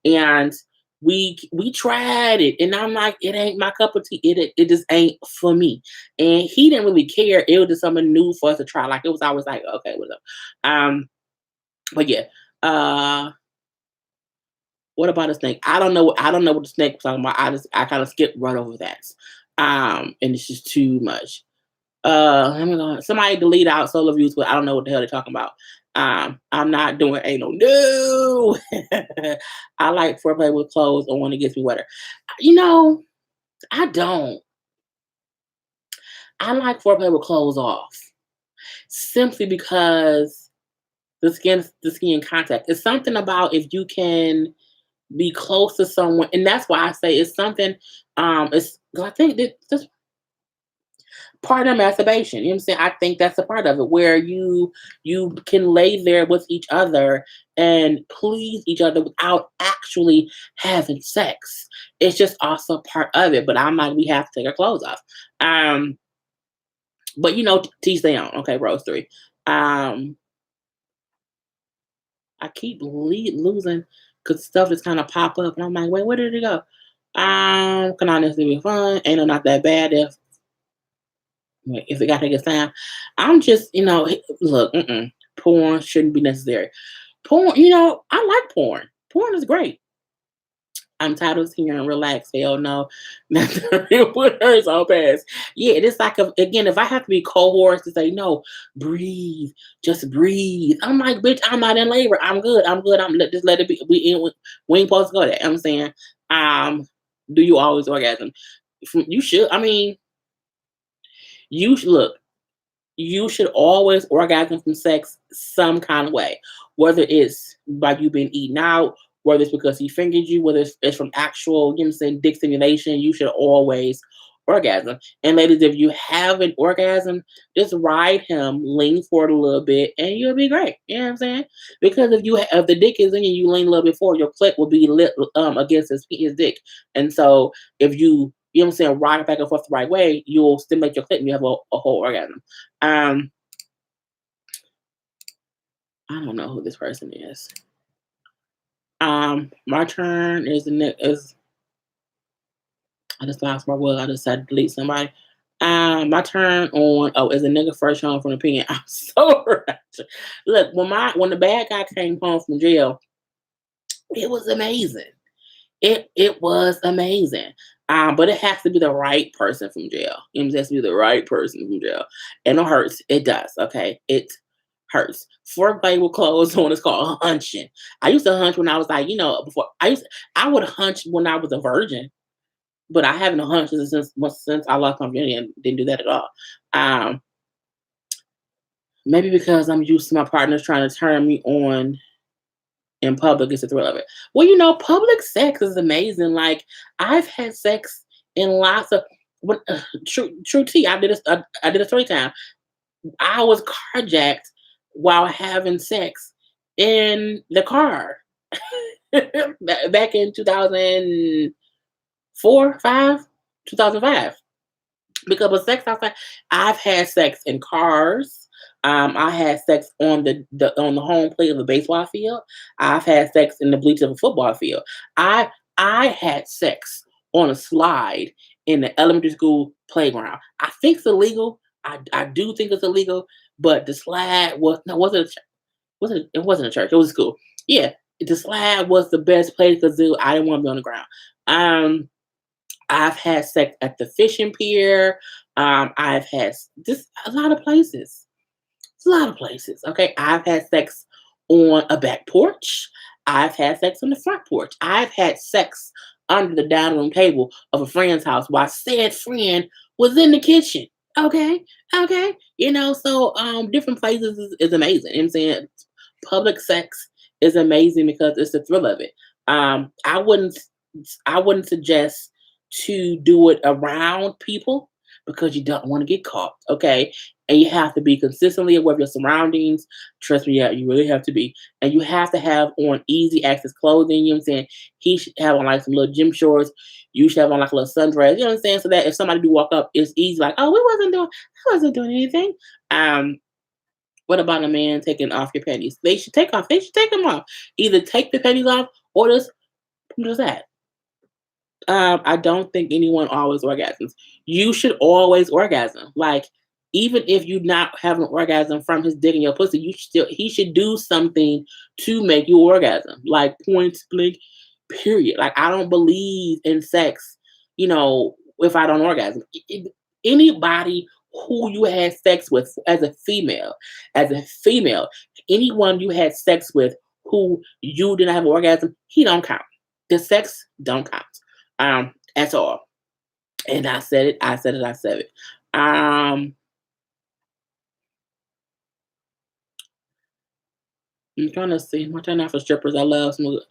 and we tried it, and I'm like, it ain't my cup of tea. It just ain't for me. And he didn't really care. It was just something new for us to try. Like it was always like, okay, what's up? But yeah. What about a snake? I don't know. I don't know what the snake was talking about. I kind of skipped right over that. And it's just too much. Let me go. Somebody delete out solo views, but I don't know what the hell they're talking about. I'm not doing anal. No. I like foreplay with clothes or when it gets me wetter. I don't. I like foreplay with clothes off, simply because the skin contact. It's something about if you can be close to someone, and that's why I say it's something. It's 'cause I think that that's part of masturbation. You know what I'm saying? I think that's a part of it where you can lay there with each other and please each other without actually having sex. It's just also part of it. But I'm like, we have to take our clothes off. But teach their own. Okay, Rose 3. I keep losing because stuff just kind of pop up, and I'm like, wait, where did it go? Can honestly be fun. Ain't no not that bad if it got to take its time. I'm just, look, porn shouldn't be necessary. Porn, I like porn. Porn is great. I'm tired of hearing relax. Hell no. That's the real put hers on pass. Yeah, it's like again, if I have to be cohorts to say no, breathe, just breathe. I'm like, bitch, I'm not in labor. I'm good. I'm good. Just let it be. We ain't supposed to go there. I'm saying, do you always orgasm? You should. I mean, look. You should always orgasm from sex some kind of way, whether it's by you being eaten out, whether it's because he fingered you, whether it's from actual, dick stimulation. You should always orgasm. And ladies, if you have an orgasm, just ride him, lean forward a little bit, and you'll be great. You know what I'm saying? Because if the dick is in you, you lean a little bit forward, your clit will be lit against his dick. And so if you know what I'm saying, rock it back and forth the right way, you'll stimulate your clit and you have a whole orgasm. I don't know who this person is. My turn is I just lost my word. I just had to delete somebody. My turn is a nigga first home from the opinion. I'm so ratchet. Look, when the bad guy came home from jail, it was amazing. It was amazing. But it has to be the right person from jail. It has to be the right person from jail. And it hurts. It does. Okay. It hurts. Foreplay with clothes on is called hunching. I used to hunch when I was like, before I would hunch when I was a virgin, but I haven't hunched since I lost my virginity and didn't do that at all. Maybe because I'm used to my partners trying to turn me on in public is the thrill of it. Well, public sex is amazing. Like I've had sex in lots of true tea. I did a story time. I was carjacked while having sex in the car back in 2004, 5, 2005 because of sex outside. I've had sex in cars. I had sex on the home plate of a baseball field. I've had sex in the bleachers of a football field. I had sex on a slide in the elementary school playground. I think it's illegal. I do think it's illegal, but the slide wasn't it wasn't a church. It was a school. Yeah, the slide was the best place because I didn't want to be on the ground. I've had sex at the fishing pier. I've had just a lot of places. It's a lot of places. Okay. I've had sex on a back porch. I've had sex on the front porch. I've had sex under the dining room table of a friend's house while said friend was in the kitchen. Okay. Okay. So different places is amazing. You know what I'm saying? Public sex is amazing because it's the thrill of it. I wouldn't suggest to do it around people because you don't want to get caught. Okay. And you have to be consistently aware of your surroundings. Trust me, yeah, you really have to be. And you have to have on easy access clothing. You know what I'm saying? He should have on like some little gym shorts. You should have on like a little sundress. You know what I'm saying? So that if somebody do walk up, it's easy. Like, oh, I wasn't doing anything. What about a man taking off your panties? They should take off. They should take them off. Either take the panties off or just that. I don't think anyone always orgasms. You should always orgasm. Like, even if you not have an orgasm from his dick in your pussy, he should do something to make you orgasm. Like point blank, period. Like I don't believe in sex, if I don't orgasm. Anybody who you had sex with as a female, anyone you had sex with who you didn't have an orgasm, he don't count. The sex don't count. At all. And I said it. I said it. I'm trying to see. I'm trying out for strippers. I love smooth.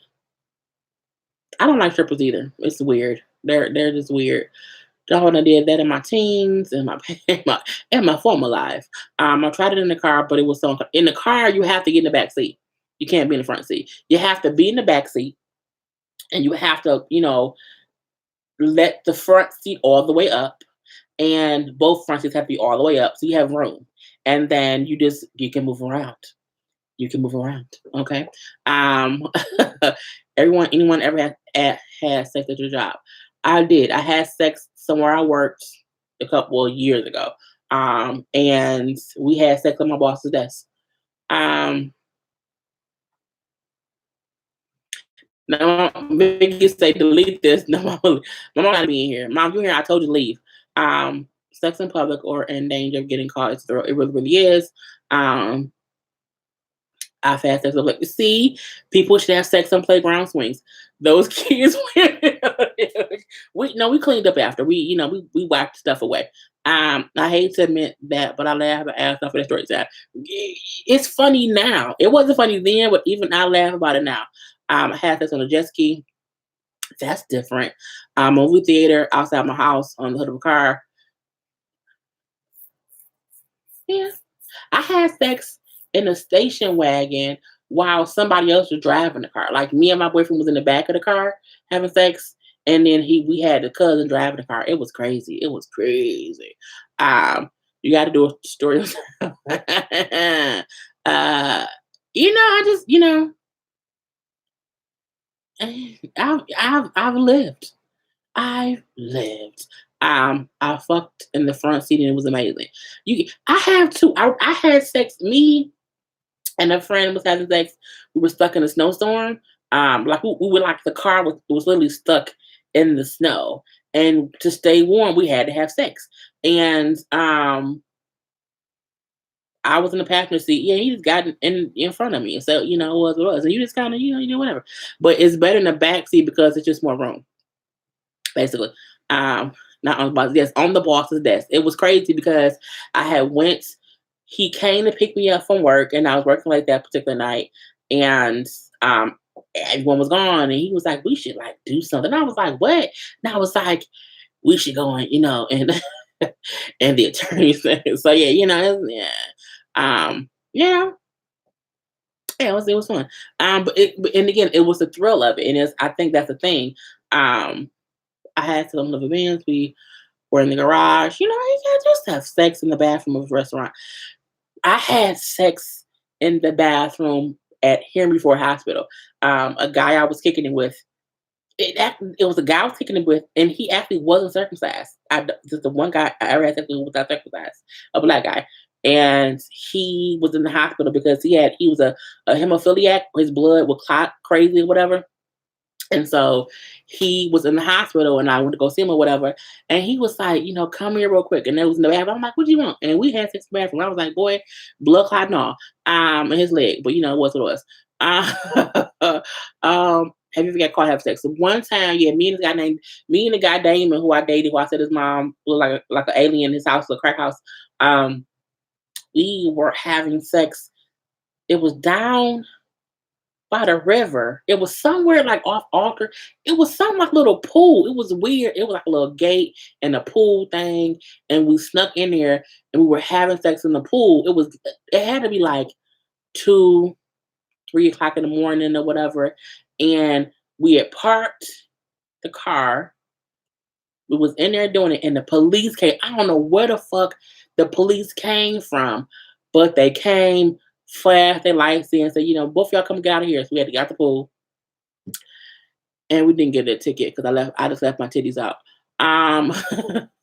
I don't like strippers either. It's weird. They're just weird. I did that in my teens and my former life. I tried it in the car, but it was so in the car you have to get in the back seat. You can't be in the front seat. You have to be in the back seat, and you have to, let the front seat all the way up, and both front seats have to be all the way up, so you have room, and then you can move around. You can move around. Okay. Um, anyone ever had sex at your job? I did. I had sex somewhere I worked a couple of years ago. And we had sex on my boss's desk. Um, Now, Vicky you say delete this. No, my mom gotta be in here. Mom, you here? I told you to leave. Sex in public or in danger of getting caught. It really, really is. Um, I've had sex. I'm like, see, people should have sex on playground swings. Those kids, we cleaned up after we wiped stuff away. I hate to admit that, but I laugh at ass off for the story time. It's funny now. It wasn't funny then, but even I laugh about it now. I had sex on a jet ski. That's different. Movie theater outside my house on the hood of a car. Yeah. I had sex in a station wagon while somebody else was driving the car. Like me and my boyfriend was in the back of the car having sex, and then we had the cousin driving the car. It was crazy. It was crazy. You got to do a story. uh, I just I've lived. I've lived. I fucked in the front seat and it was amazing. I have too. I had sex. Me and a friend was having sex. We were stuck in a snowstorm. Like we were like the car was literally stuck in the snow, and to stay warm, we had to have sex. And I was in the passenger seat. Yeah, he just got in front of me. So it was what it was, and you just kind of whatever. But it's better in the back seat because it's just more room, basically. Um, Not on the boss, yes, on the boss's desk. It was crazy because I had went. He came to pick me up from work, and I was working like that particular night, and um, everyone was gone, and he was like, "We should like do something." I was like, "What?" And I was like, "We should go and and and the attorney said, so yeah, yeah, um, yeah." Yeah, it was fun. And again, it was the thrill of it, and I think that's the thing. Um, I had some little bands. We were in the garage. You can't just have sex in the bathroom of a restaurant. I had sex in the bathroom at Henry Before Hospital. A guy I was kicking it with. It was a guy I was kicking it with, and he actually wasn't circumcised. Just the one guy I ever had sex with without circumcised, a black guy, and he was in the hospital because he was a hemophiliac. His blood would clot crazy or whatever. And so he was in the hospital and I went to go see him or whatever. And he was like, come here real quick. And there was no bathroom. I'm like, what do you want? And we had sex in the bathroom. I was like, boy, blood clot and all. In his leg. But it was what it was. Have you ever got caught having sex? So one time, yeah, me and the guy Damon, who I dated, who I said his mom looked like an alien in his house, a crack house. We were having sex. It was down by the river. It was somewhere like off Alter. It was some like little pool. It was weird. It was like a little gate and a pool thing. And we snuck in there and we were having sex in the pool. It had to be like 2, 3 o'clock in the morning or whatever. And we had parked the car. We was in there doing it, and the police came. I don't know where the fuck the police came from, but they came, flashed their lights in, and said, both y'all come get out of here. So we had to get out the pool, and we didn't get a ticket because I just left my titties out. Um,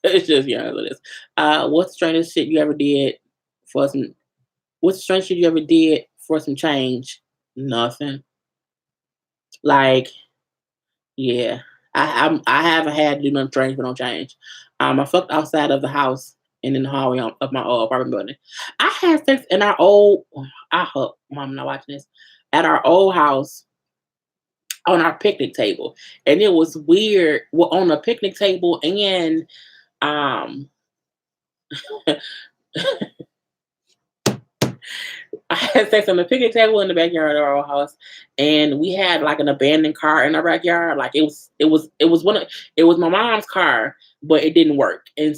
it's just what it is. What's the strangest shit you ever did for some? What's the strangest shit you ever did for some change? Nothing. Like, yeah, I haven't had to do nothing strange for no change. I fucked outside of the house and in the hallway of my old apartment building. I had sex in our old. I hope mom not watching this. At our old house on our picnic table, and it was weird. Well, on the picnic table and um. I had sex on the picnic table in the backyard of our house, and we had like an abandoned car in our backyard. Like it was my mom's car, but it didn't work, and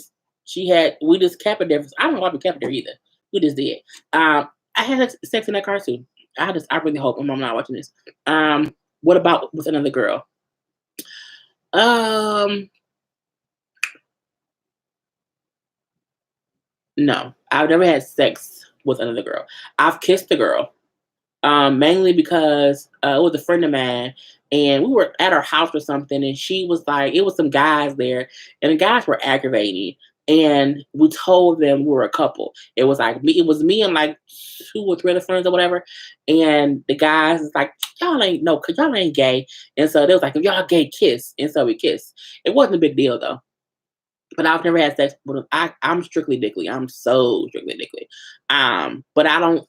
we just kept it there. I don't know why we kept it there either. We just did. I had sex in that car too. I really hope my mom not watching this. What about with another girl? Um, no, I've never had sex with another girl. I've kissed a girl. Mainly because it was a friend of mine, and we were at her house or something, and she was like, it was some guys there, and the guys were aggravating, and we told them we were a couple. It was me and like two or three other friends or whatever, and the guys is like, y'all ain't no, cause y'all ain't gay, and so they was like, if y'all gay, kiss, and so we kissed. It wasn't a big deal though. But I've never had sex with I'm strictly dickly. I'm so strictly dickly. But I don't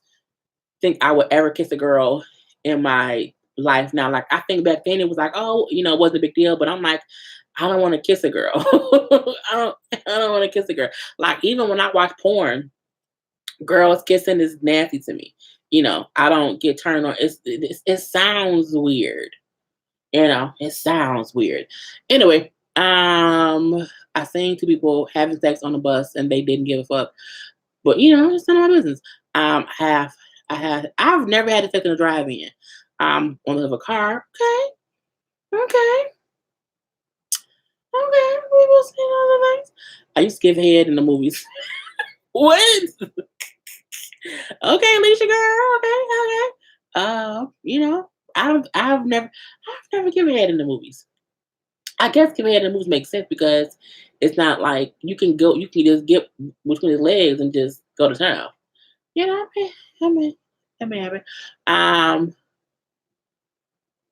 think I would ever kiss a girl in my life now. Like I think back then it was like, oh, it wasn't a big deal. But I'm like, I don't want to kiss a girl. I don't want to kiss a girl. Like even when I watch porn, girls kissing is nasty to me. I don't get turned on. It sounds weird. It sounds weird. Anyway, I seen two people having sex on the bus and they didn't give a fuck. But it's none of my business. I've never had to sex in a drive-in. On the car. Okay, we will see other things. I used to give head in the movies. What? Okay, Alicia girl. Okay. I've never given head in the movies. I guess giving head in the movies makes sense because it's not like you can just get between his legs and just go to town. I mean, happen.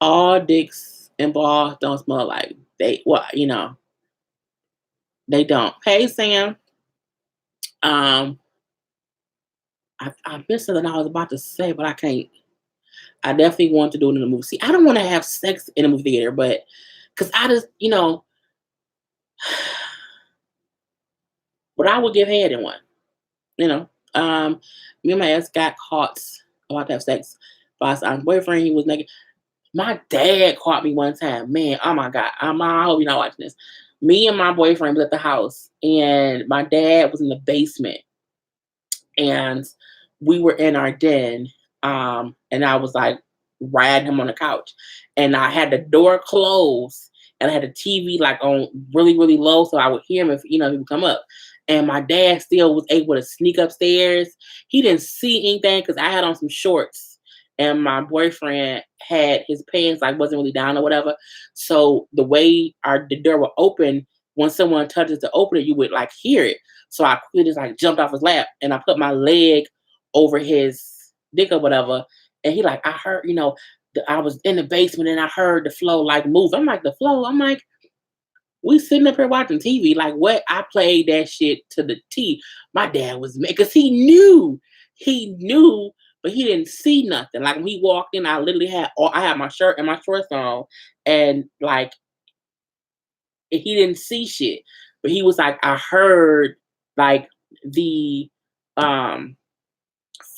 All dicks and balls don't smell like they don't. Hey Sam, um, I missed something I was about to say, but I can't. I definitely want to do it in the movie. See, I don't want to have sex in a movie theater, but because I just, but I would give head in one. You know, Me and my ex got caught about to have sex by my boyfriend. He was naked. My dad caught me one time. Man, oh my God. I hope you're not watching this. Me and my boyfriend was at the house, and my dad was in the basement, and we were in our den. And I was like riding him on the couch, and I had the door closed, and I had the TV like on really, really low, so I would hear him if he would come up. And my dad still was able to sneak upstairs. He didn't see anything because I had on some shorts, and my boyfriend had his pants like wasn't really down or whatever. So the way the door would open, when someone touches to open it, you would like hear it. So I quickly just like jumped off his lap and I put my leg over his dick or whatever. And he like, I heard, I was in the basement and I heard the flow like move. I'm like, the flow? I'm like, we sitting up here watching TV. Like what? I played that shit to the T. My dad was mad because he knew, but he didn't see nothing. Like when he walked in, I literally I had my shirt and my shorts on, and like he didn't see shit. But he was like, I heard like the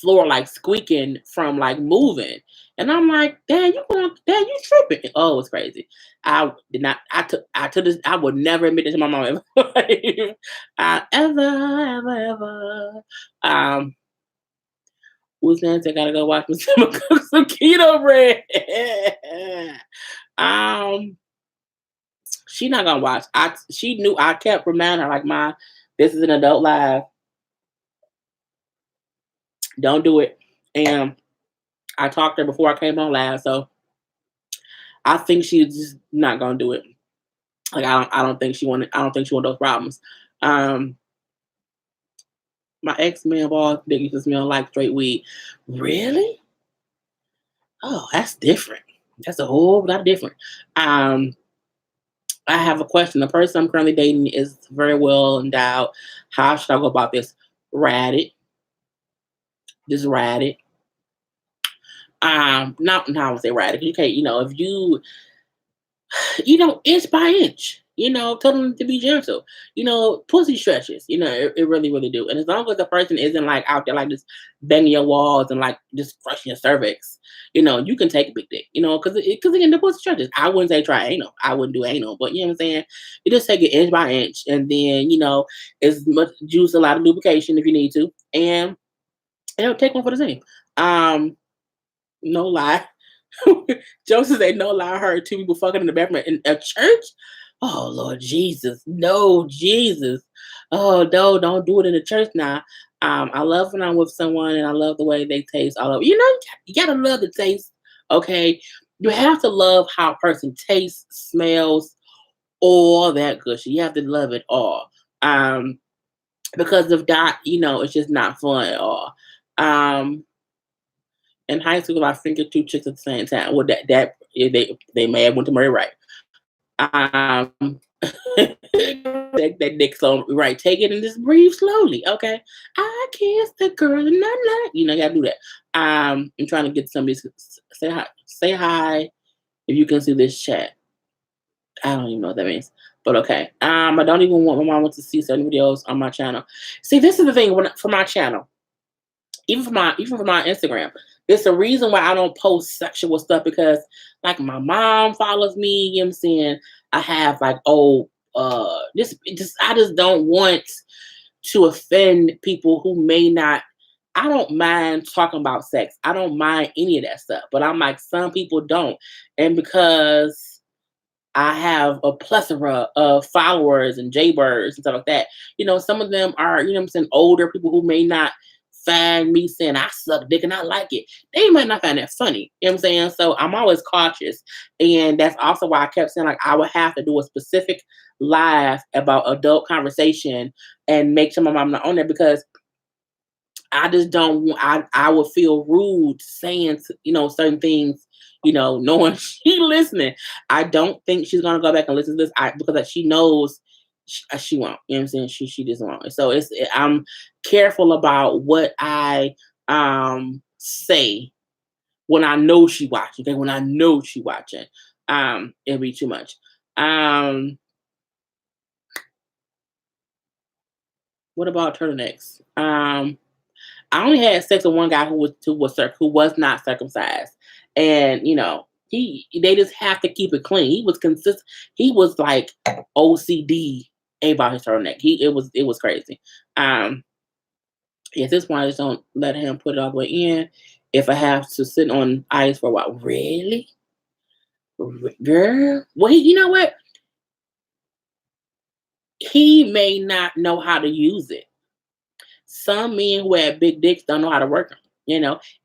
floor like squeaking from like moving. And I'm like, Dad, you tripping. Oh, it's crazy. I did not, I took this, I would never admit this to my mom ever. Ever. Who's Nancy? I gotta go watch Miss Emma cook some keto bread. She not gonna watch. She knew I kept reminding her, like, this is an adult live. Don't do it. And I talked to her before I came on live, so I think she's just not gonna do it. Like I don't think she wanted those problems. My ex-man boss didn't used to smell like straight weed. Really? Oh, that's different. That's a whole lot different. I have a question. The person I'm currently dating is very well endowed. How should I go about this? Ride it. Just ride it. Not I would say ride it. You can't, if inch by inch, tell them to be gentle. Pussy stretches, it really, really do. And as long as the person isn't like out there like just banging your walls and like just crushing your cervix, you can take a big dick, because again, the pussy stretches. I wouldn't say try anal. I wouldn't do anal, but you know what I'm saying? You just take it inch by inch, and then, as much juice, a lot of lubrication if you need to, and take one for the team. No lie. Joseph said, no lie, I heard two people fucking in the bathroom in a church. Oh, Lord Jesus. No, Jesus. Oh, no, don't do it in the church now. I love when I'm with someone and I love the way they taste all over. You know, you gotta love the taste. Okay. You have to love how a person tastes, smells, all that good shit. You have to love it all. Um, because if not, it's just not fun at all. Um, in high school, I fingered two chicks at the same time. Well, they may have went to Murray Wright. Um, that dick slow, right? Take it and just breathe slowly, okay? I kissed the girl, and you gotta do that. I'm trying to get somebody to say hi. Say hi if you can see this chat. I don't even know what that means, but okay. I don't even want my mama to see certain videos on my channel. See, this is the thing for my channel, even for my Instagram. There's a reason why I don't post sexual stuff because, like, my mom follows me. You know what I'm saying? I have like just I just don't want to offend people who may not. I don't mind talking about sex. I don't mind any of that stuff, but I'm like some people don't, and because I have a plethora of followers and jaybirds and stuff like that. Some of them are, what I'm saying, older people who may not find me saying I suck dick and I like it. They might not find that funny. You know what I'm saying? So I'm always cautious. And that's also why I kept saying like I would have to do a specific live about adult conversation and make sure my mom not on there because I just don't want. I would feel rude saying certain things. Knowing she listening, I don't think she's gonna go back and listen to this. Because she knows she won't. You know what I'm saying? She just won't. So I'm careful about what I say when I know she watching. Okay, when I know she watching, it'll be too much. What about turtlenecks? I only had sex with one guy who was not circumcised, and they just have to keep it clean. He was consistent. He was like OCD about his turtleneck. It was crazy. Um, at this point, I just don't let him put it all the way in. If I have to sit on ice for a while, really, girl. Well, you know what? He may not know how to use it. Some men who have big dicks don't know how to work them.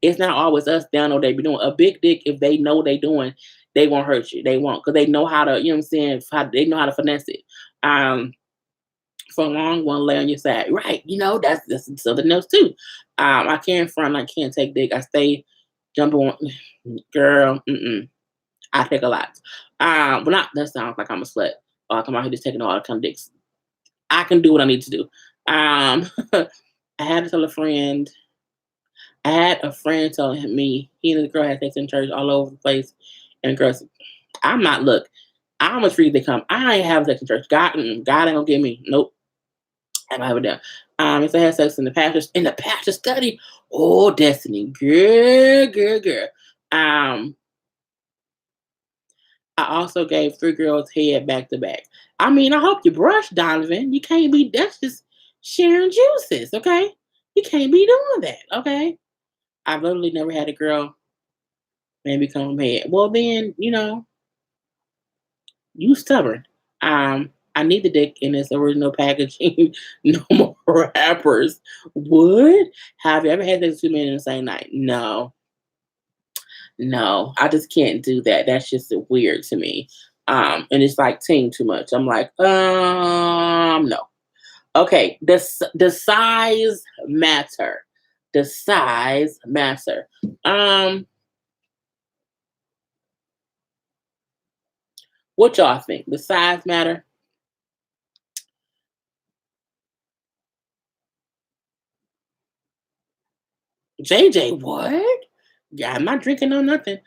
It's not always us. They don't know what they be doing. A big dick, if they know what they doing, they won't hurt you. They won't because they know how to. You know what I'm saying? They know how to finesse it. For a long one, lay on your side. Right. That's something else too. I can't front. I can't take dick. I stay jumping on. Girl, I take a lot. But not that sounds like I'm a slut. Or I come out here just taking all the kind of dicks. I can do what I need to do. I had to tell a friend. I had a friend telling me he and the girl had sex in church all over the place. And the girl said, I'm not, look, I'm as free as they come. I ain't having sex in church. God ain't gonna get me. Nope. I'm not having that. If I had sex in the pastor study, oh, destiny. Girl, girl, girl. I also gave 3 girls head back to back. I mean, I hope you brush, Donovan. You can't be, that's just sharing juices, okay? You can't be doing that, okay? I've literally never had a girl maybe come head. Well, then, you stubborn. I need the dick in its original packaging. No more wrappers. What? Have you ever had sex with 2 men in the same night? No. No. I just can't do that. That's just weird to me. And it's like ting too much. I'm like, no. Okay, the size matter. The size matter. What y'all think? The size matter? JJ, what? Yeah, I'm not drinking no nothing.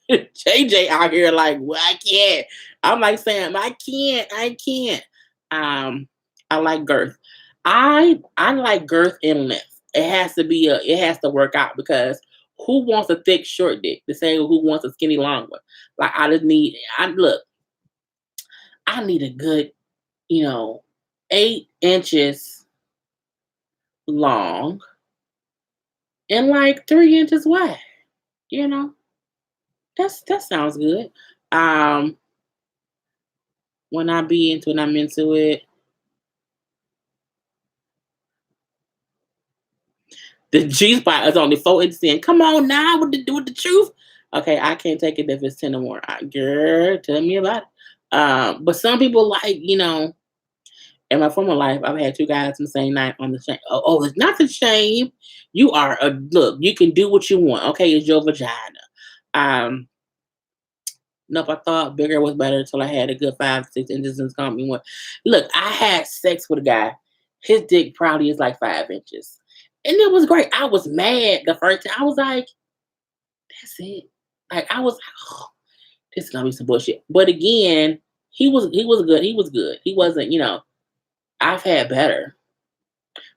JJ out here like, well, I can't. I'm like Sam, I can't. Um, I like girth. I like girth and length. It has to work out because who wants a thick short dick? The same who wants a skinny long one. Like I need a good, you know, 8 inches long and like 3 inches wide. You know, that sounds good. Um, when I'm into it, The G spot is only 4 inches in. Come on now with the truth. Okay, I can't take it if it's 10 or more. Girl, tell me about it. But some people like, in my former life, I've had two guys in the same night on the same. Oh, it's not the shame. You are a look. You can do what you want. Okay, it's your vagina. Um, nope. I thought bigger was better until I had a good 5 6 inches and called me one. Look, I had sex with a guy. His dick probably is like 5 inches, and it was great. I was mad the first time. I was like, "That's it." Like I was like, "Oh, this is gonna be some bullshit." But again, he was good. He was good. He wasn't. I've had better.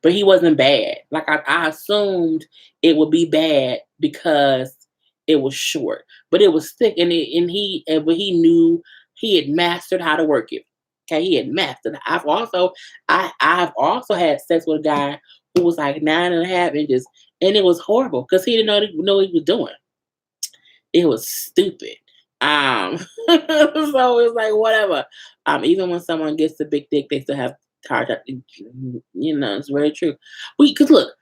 But he wasn't bad. Like I assumed it would be bad because it was short, but it was thick, but he knew he had mastered how to work it. Okay, he had mastered. I've also had sex with a guy who was like 9.5 inches, and it was horrible because he didn't know what he was doing. It was stupid. So it's like whatever. Even when someone gets the big dick, they still have hard. It's very true. Because look,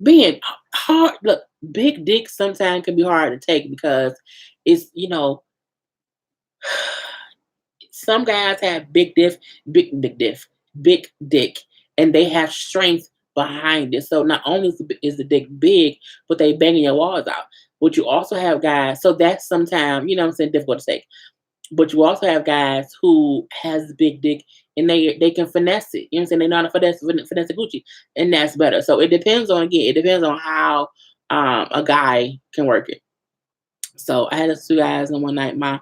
being hard, look, big dick sometimes can be hard to take because it's some guys have big dick, and they have strength behind it. So not only is the dick big, but they banging your walls out. But you also have guys, so that's sometimes, what I'm saying, difficult to take. But you also have guys who has big dick and they can finesse it. You know what I'm saying? They know how to finesse the Gucci. And that's better. So it depends on how a guy can work it. So I had those two guys and one night my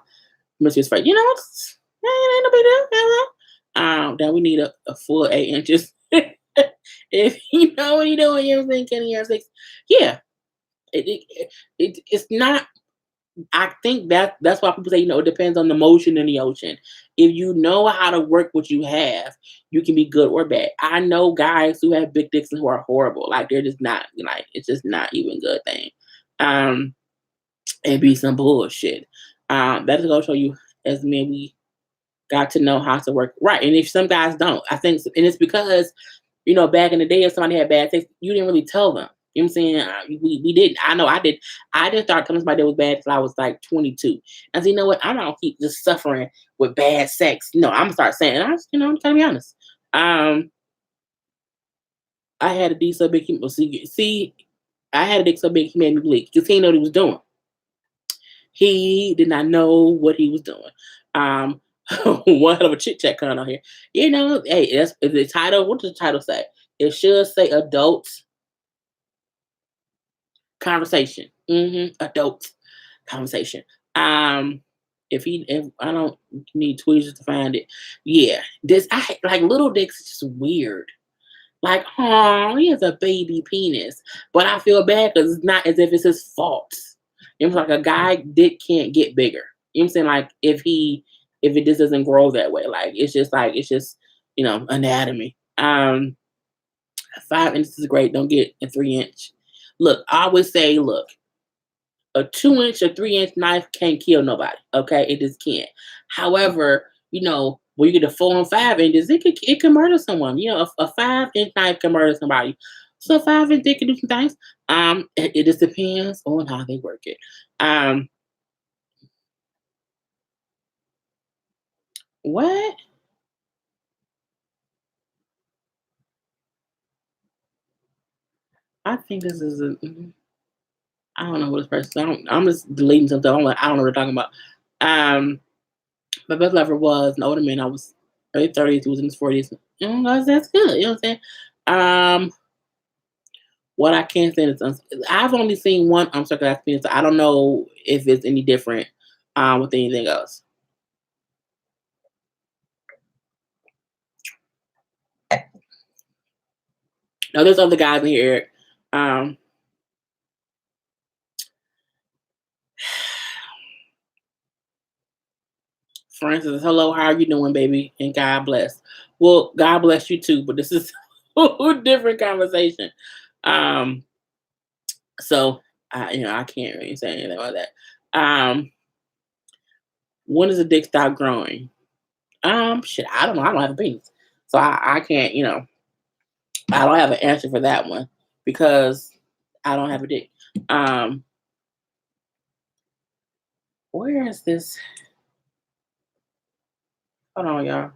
mistress was like, ain't no big deal. That we need a full 8 inches. If you know what you're doing, you know what I'm saying, Kenny, you're 6. Yeah. It's not. I think that's why people say, it depends on the motion in the ocean. If you know how to work what you have, you can be good or bad. I know guys who have big dicks and who are horrible. Like they're just not like it's just not even a good thing. Um, and be some bullshit. That is gonna show you as men we got to know how to work right. And if some guys don't, I think, and it's because back in the day, if somebody had bad taste, you didn't really tell them. You know what I'm saying? We didn't. I know I did. I didn't start telling somebody that was bad until I was like 22. I said, you know what? I'm not gonna keep just suffering with bad sex. No, I'm gonna start saying. I'm trying to be honest. I had a dick so big. See, I had a dick so big he made me bleed because he didn't know what he was doing. He did not know what he was doing. One hell of a chit chat coming on here. Hey, that's the title. What does the title say? It should say adult conversation. Adult conversation. If I don't need tweezers to find it, yeah. This I like little dicks is just weird. Like, oh, he has a baby penis, but I feel bad because it's not as if it's his fault. It's like a guy dick can't get bigger. You know what I'm saying? Like if it just doesn't grow that way, it's just anatomy. 5 inches is great. Don't get a 3 inch. Look, I always say, look, a 2 inch or 3 inch knife can't kill nobody. Okay, it just can't. However, when you get a 4 and 5 inches, it can murder someone. A 5 inch knife can murder somebody. So 5 inch they can do some things. It just depends on how they work it. Um, what? I think this is a. I don't know what this person. I'm just deleting something. I don't know what they're talking about. Um, my best lover was an older man. I was early 30s. He was in his 40s. That's good. You know what I'm saying? Um, what I can say is I've only seen one uncircumcised penis. So I don't know if it's any different with anything else. Now there's other guys in here, Eric. Um, for instance, hello, how are you doing, baby? And God bless. Well, God bless you too, but this is a different conversation. Um, so I can't really say anything about that. When does a dick stop growing? Shit, I don't know. I don't have a penis, so I can't. I don't have an answer for that one because I don't have a dick. Where is this? Hold on, y'all.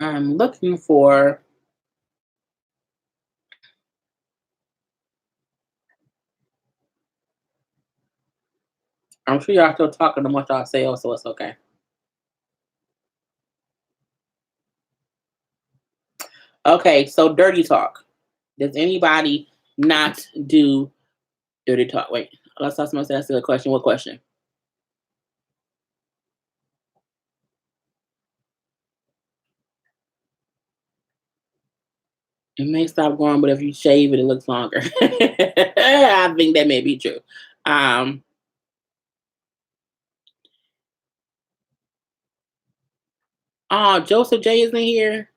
I'm looking for. I'm sure y'all still talking to what y'all say, so it's okay. Okay, so dirty talk. Does anybody not do dirty talk? Wait, let's ask myself ask a question. What question? It may stop growing, but if you shave it, it looks longer. I think that may be true. Um, oh, Joseph J isn't here.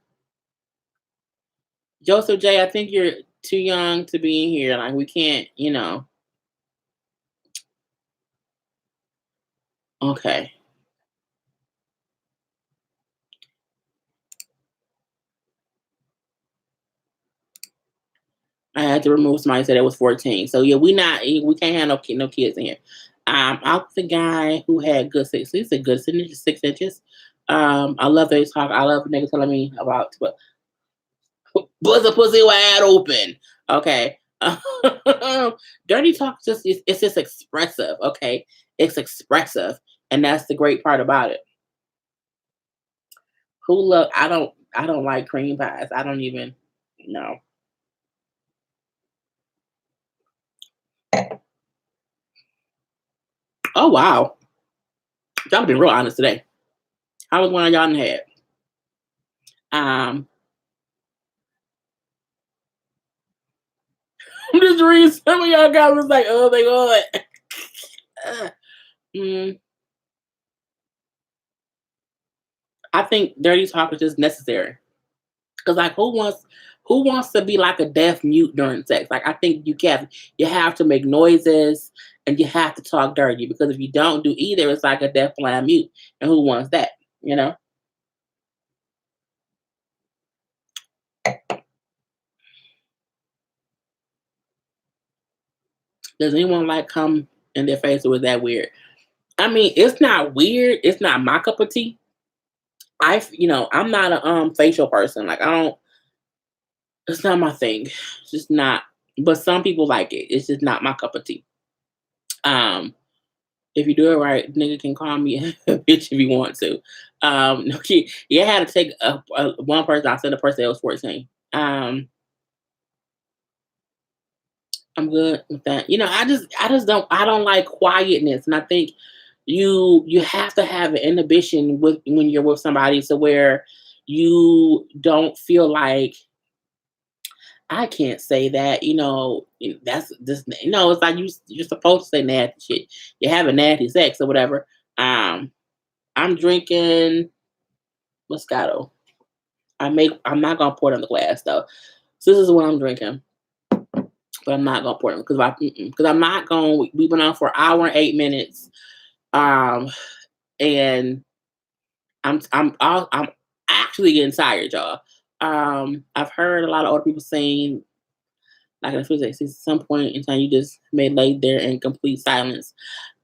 Joseph J, I think you're too young to be in here. Like we can't, Okay. I had to remove somebody said it was 14. So yeah, we can't have no kids in here. I'm the guy who had good six. He's a good 6 inches. I love that talk. I love niggas telling me about what pussy wide open. Okay. Dirty talk it's just expressive. Okay, it's expressive, and that's the great part about it. Who love? I don't like cream pies. I don't even know. Oh wow, y'all been real honest today. How was one of y'all in had? Um, I'm just reading some of y'all guys was like, oh my god. mm, I think dirty talk is just necessary. Cause like who wants to be like a deaf mute during sex? Like I think you have to make noises and you have to talk dirty because if you don't do either, it's like a deaf blind mute. And who wants that? You know? Does anyone like come in their face or was that weird? I mean, it's not weird. It's not my cup of tea. I'm not a facial person. Like I don't. It's not my thing. It's just not. But some people like it. It's just not my cup of tea. Um, if you do it right, nigga can call me a bitch if you want to. No kid. Yeah, I had to take one person. I said the person that was 14. I'm good with that. I don't like quietness, and I think you have to have an inhibition with when you're with somebody to where you don't feel like I can't say that. That's just it's like you're supposed to say nasty shit. You're having nasty sex or whatever. Um, I'm drinking Moscato. I'm not gonna pour it in the glass though. So this is what I'm drinking, but I'm not gonna pour it because I'm not going. We've been on for an hour and 8 minutes. Um, and I'm actually getting tired, y'all. I've heard a lot of other people saying like in physics, at some point in time you just may lay there in complete silence.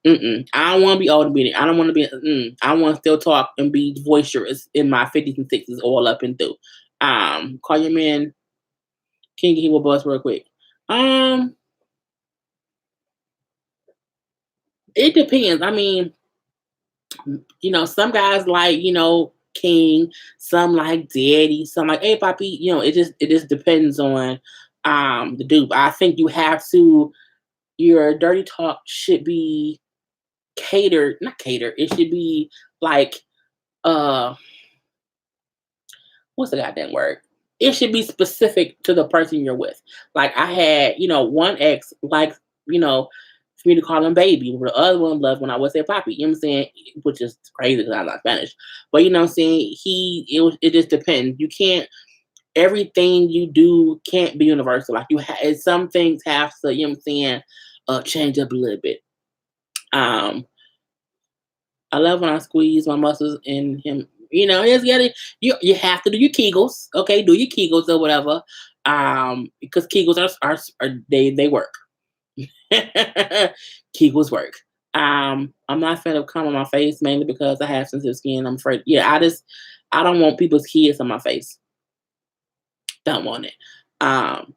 I don't want to be old and beating. I don't want to be. I want to still talk and be boisterous in my 50s and 60s all up and through. Call your man. King he will bust real quick. Um, it depends. I mean, some guys like, King, some like Daddy, some like Hey Papi, it just depends on the dude. I think you have to your dirty talk should be catered, not catered, it should be like uh what's the goddamn word? It should be specific to the person you're with. Like I had, one ex like, for me to call him baby. The other one loved when I would say Poppy. You know what I'm saying? Which is crazy because I'm not Spanish. But you know what I'm saying? It just depends. You can't everything you do can't be universal. Like some things have to, you know what I'm saying? change up a little bit. Um, I love when I squeeze my muscles in him. It's getting you have to do your Kegels, okay? Do your Kegels or whatever. Because Kegels are they work. Kegels work. I'm not a fan of cum on my face mainly because I have sensitive skin. I'm afraid. Yeah, I don't want people's kids on my face. Don't want it. Um,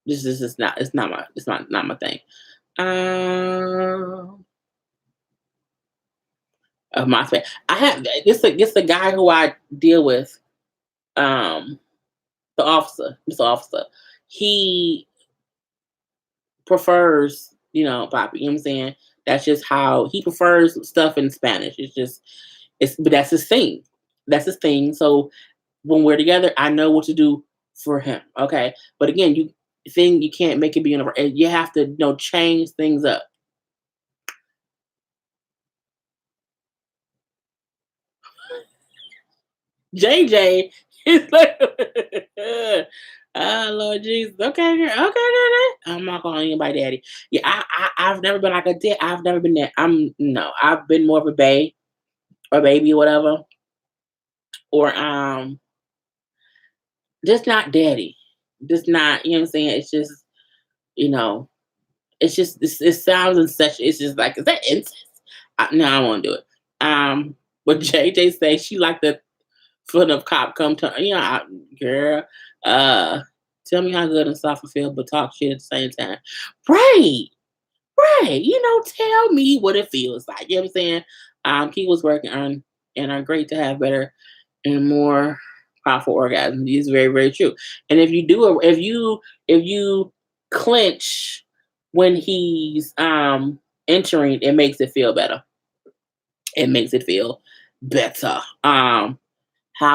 this is just not. It's not my thing. Um, of my face. I have this the guy who I deal with. Um, the officer, Mr. Officer. He prefers, Poppy. You know what I'm saying? That's just how he prefers stuff in Spanish. But that's his thing. That's his thing. So when we're together, I know what to do for him. Okay. But again, you can't make it be universal. You have to, change things up. JJ is like, oh Lord Jesus. Okay, girl. Okay, girl. I'm not calling anybody daddy. Yeah, I've never been like a dad. I've never been that. No. I've been more of a babe or baby or whatever, or just not daddy. Just not. You know what I'm saying? It's just, you know, it sounds and such. It's just like, is that incest? No, I won't do it. But JJ say she like the foot of cop come to, girl. Uh, tell me how good and soft I feel, but talk shit at the same time. Right, right. Tell me what it feels like. You know what I'm saying? He was working on and are great to have better and more powerful orgasm. It's very, very true. And if you clench when he's entering, it makes it feel better. It makes it feel better. How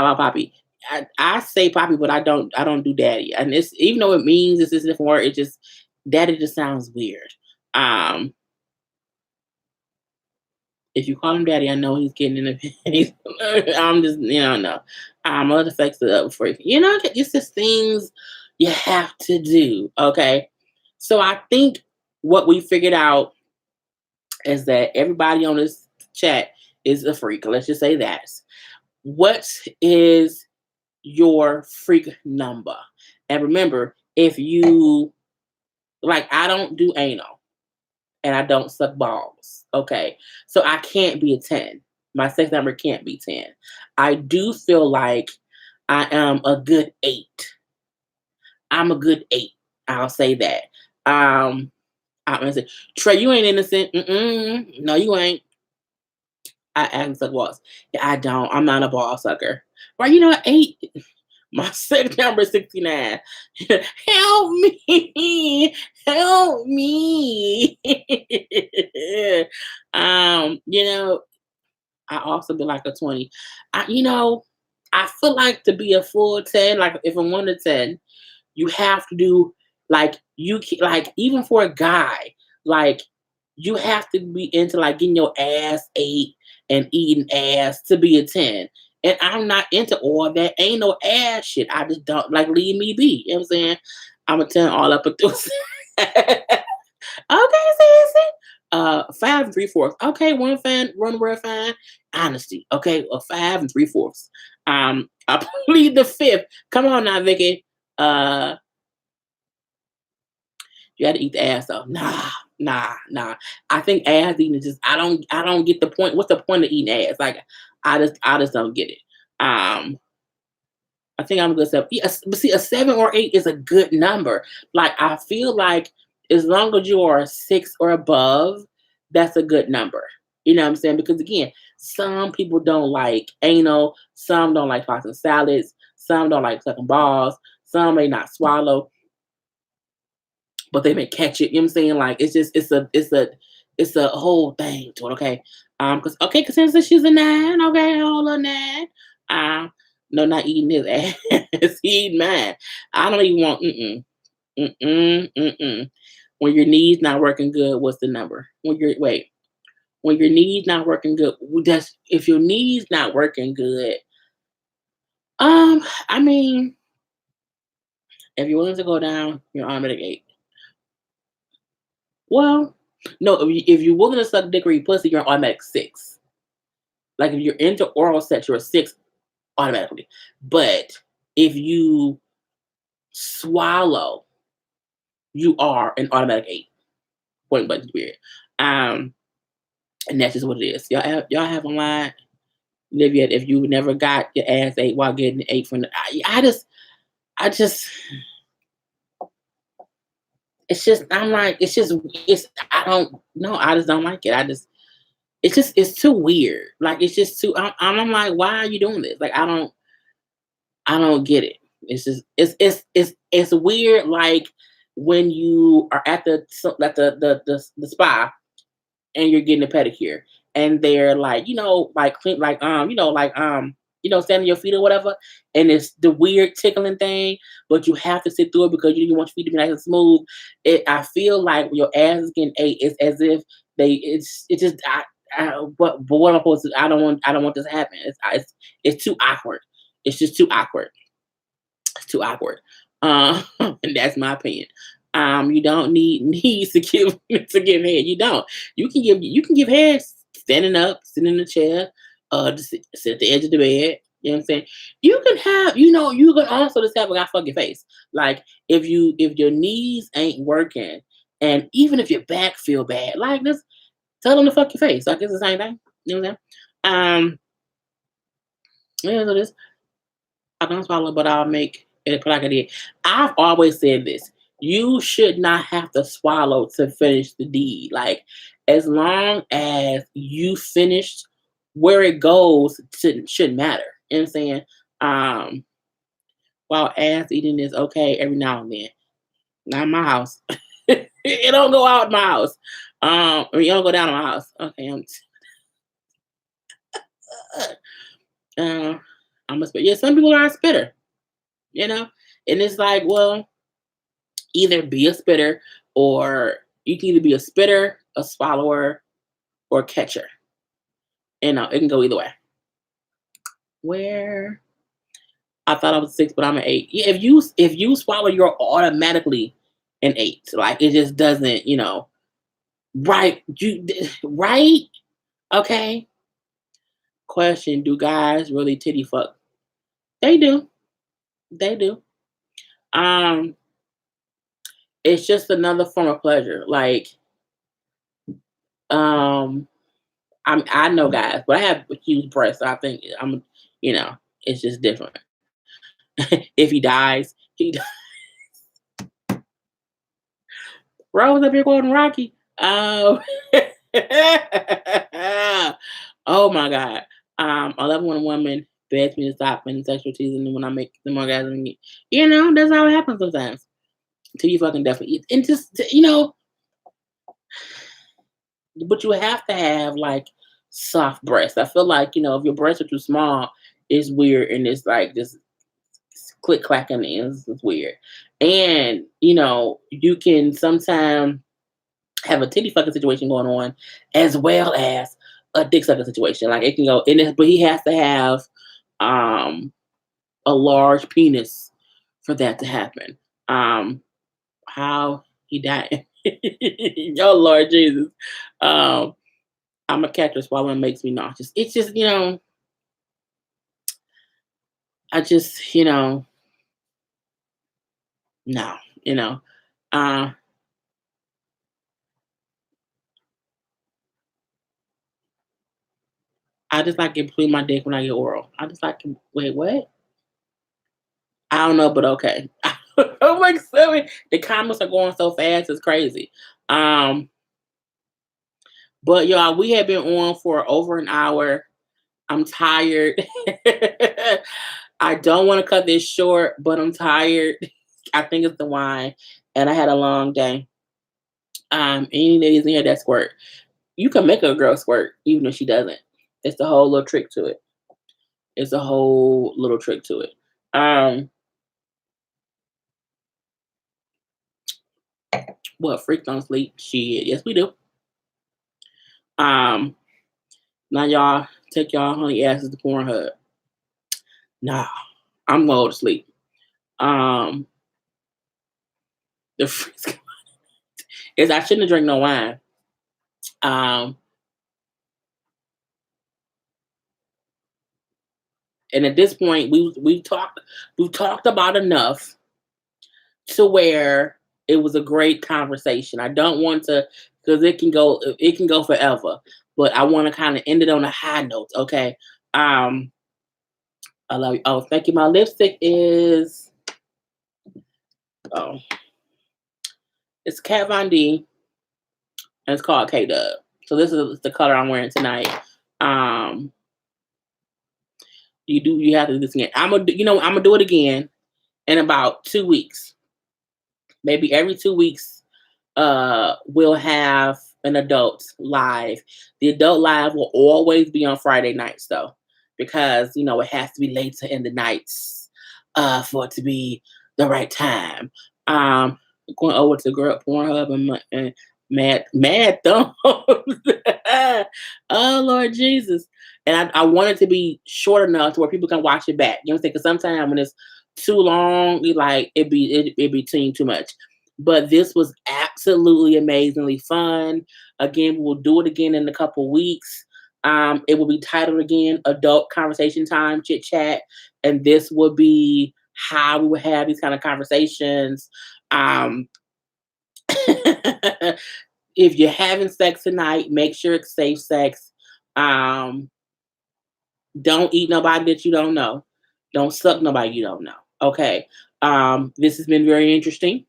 about Poppy? I say Poppy, but I don't do daddy. And it's even though it means it's a different word, it just daddy just sounds weird. Um, if you call him daddy, I know he's getting in the I'm just no. Other flex it up for you. It's just things you have to do. Okay. So I think what we figured out is that everybody on this chat is a freak. Let's just say that. What is your freak number? And remember, if you like, I don't do anal and I don't suck balls. Okay. So I can't be a 10. My sex number can't be 10. I do feel like I am a good 8. I'm a good 8. I'll say that. I'm gonna say, Trey, you ain't innocent. No, you ain't. I ask suck balls. Yeah, I don't. I'm not a ball sucker. Right? 8. My sex number is 69. Help me. Help me. You know, I also be like a 20. I feel like to be a full 10, like if I'm 1 to 10, you have to do like like even for a guy, like you have to be into like getting your ass ate and eating ass to be a 10. And I'm not into all that. Ain't no ass shit. I just don't like leave me be. You know what I'm saying? I'm a 10 all up and through. Okay, Sassy. 5 and 3/4. Okay, one word fine. Honesty. Okay, a 5 and 3/4. I plead the fifth. Come on now, Vicky. Uh, you got to eat the ass though. Nah. I think ass eating is just. I don't get the point. What's the point of eating ass? Like, I just don't get it. Um, I think I'm a good 7. Yeah, but see, a 7 or 8 is a good number. Like I feel like as long as you are a 6 or above, that's a good number. You know what I'm saying? Because again, some people don't like anal, some don't like tossing salads, some don't like sucking balls, some may not swallow, but they may catch it. You know what I'm saying? Like it's a whole thing to it. Okay, because okay, because she's a 9. Okay, hold on 9. No, not eating his ass. He eating mine. I don't even want. Mm-mm. When your knees not working good, what's the number? When your knees not working good, that's if your knees not working good. I mean, if you're willing to go down, you're automatic 8. Well, no, if you're willing to suck dick or eat pussy, you're an automatic six. Like if you're into oral sex, you're a six automatically. But if you swallow, you are an automatic eight. Point blank period. Um, and that's just what it is. Y'all have a line. Live yet if you never got your ass ate while getting ate from the I just it's just I'm like it's I don't know, I just don't like it. It's too weird. Like it's just too I'm like, why are you doing this? Like I don't get it. It's just it's weird like when you are at the spa and you're getting a pedicure and they're like, like clean like standing your feet or whatever, and it's the weird tickling thing, but you have to sit through it because you want your feet to be nice and smooth. I feel like your ass is getting ate. It's as if it's just but what am I supposed to? I don't want this to happen. It's too awkward. It's just too awkward. It's too awkward. And that's my opinion. You don't need needs to give head. You don't. You can give head standing up, sitting in the chair, just sit at the edge of the bed. You know what I'm saying? You can have, you can also just have a guy fuck your face. Like if your knees ain't working, and even if your back feel bad, like just tell them to fuck your face. Like it's the same thing. You know what I'm saying? So this I don't swallow, but I'll make it like I did. I've always said this. You should not have to swallow to finish the deed. Like, as long as you finished, where it goes shouldn't matter. You know what I'm saying? Um, while ass eating is okay every now and then. Not in my house. It don't go out in my house. It don't go down in my house. Okay, uh, I'm a spit. Yeah, some people are a spitter, you know? And it's like, well, either be a spitter or you can either be a spitter, a swallower, or a catcher. And it can go either way. Where I thought I was six, but I'm an eight. Yeah, if you swallow, you're automatically an eight. Like it just doesn't, right? Right? Okay. Question: do guys really titty fuck? They do. They do. Um, it's just another form of pleasure. Like, um, I know guys, but I have huge breasts. So I think it's just different. If he dies, he Rose up here quoting Rocky. Oh my God. I love when a woman begs me to stop any sexual teasing when I make them orgasm. That's how it happens sometimes. Till you fucking definitely and just but you have to have like soft breasts. I feel like, if your breasts are too small, it's weird and it's like just click clacking it's weird. And you can sometimes have a titty fucking situation going on as well as a dick sucking situation. Like it can go in this, but he has to have um a large penis for that to happen. How he died. Oh Lord Jesus. Um I'm a catcher swallowing makes me nauseous. It's just, I just, no, you know. Uh I just like it between my dick when I get oral. I just like wait, what? I don't know, but okay. I'm like the comments are going so fast, it's crazy. Um, but y'all, we have been on for over an hour. I'm tired. I don't want to cut this short, but I'm tired. I think it's the wine, and I had a long day. Any ladies in here that squirt, you can make a girl squirt even if she doesn't. It's the whole little trick to it. It's a whole little trick to it. Um, what freak don't sleep? Shit, yes we do. Um, Now y'all take y'all honey asses to Pornhub. Nah, I'm going to sleep. Um, the freaks, is I shouldn't have drank no wine. Um, and at this point, we've talked about enough to where it was a great conversation. I don't want to because it can go forever, but I want to kind of end it on a high note. Okay. Um, I love you. Oh, thank you. My lipstick is oh, it's Kat Von D and it's called K Dub. So this is the color I'm wearing tonight. Um, you have to do this again. I'm gonna do it again in about 2 weeks. Maybe every 2 weeks, we'll have an adult live. The adult live will always be on Friday nights though, because it has to be later in the nights for it to be the right time. Going over to Girl Pornhub and Mad Thumbs. Oh Lord Jesus. And I want it to be short enough to where people can watch it back. You know what I'm saying? Because sometimes when it's too long, it'd be too much. But this was absolutely amazingly fun. Again, we'll do it again in a couple weeks. It will be titled again Adult Conversation Time Chit Chat. And this will be how we will have these kind of conversations. Um, if you're having sex tonight, make sure it's safe sex. Um, don't eat nobody that you don't know. Don't suck nobody you don't know. Okay. This has been very interesting.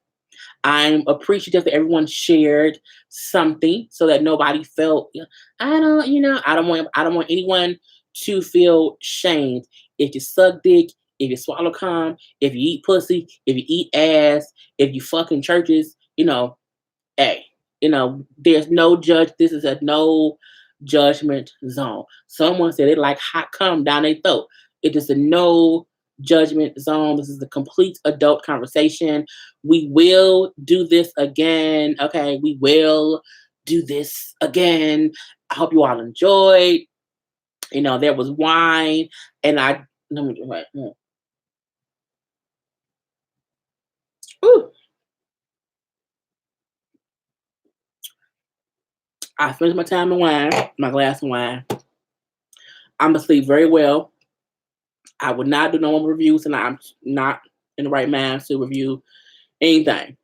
I'm appreciative that everyone shared something so that nobody felt I don't want anyone to feel shamed. If you suck dick, if you swallow cum, if you eat pussy, if you eat ass, if you fuck in churches, hey, there's no judge. This is a no judgment zone. Someone said it like hot cum down their throat. It is a no judgment zone. This is a complete adult conversation. We will do this again. Okay, we will do this again. I hope you all enjoyed. There was wine, and I let me wait. Ooh, I finished my time of wine, my glass of wine. I'm gonna sleep very well. I would not do no more reviews, and I'm not in the right mind to review anything.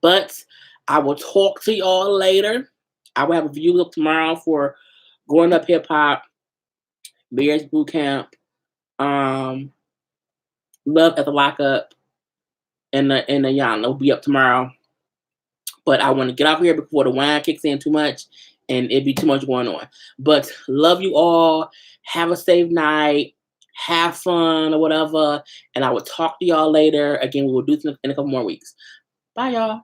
But I will talk to y'all later. I will have a review up tomorrow for Growing Up Hip Hop, Marriage Boot Camp, um, Love at the Lockup, and the Yana will be up tomorrow. But I want to get off here before the wine kicks in too much and it'd be too much going on. But love you all. Have a safe night. Have fun or whatever. And I will talk to y'all later. Again, we will do this in a couple more weeks. Bye, y'all.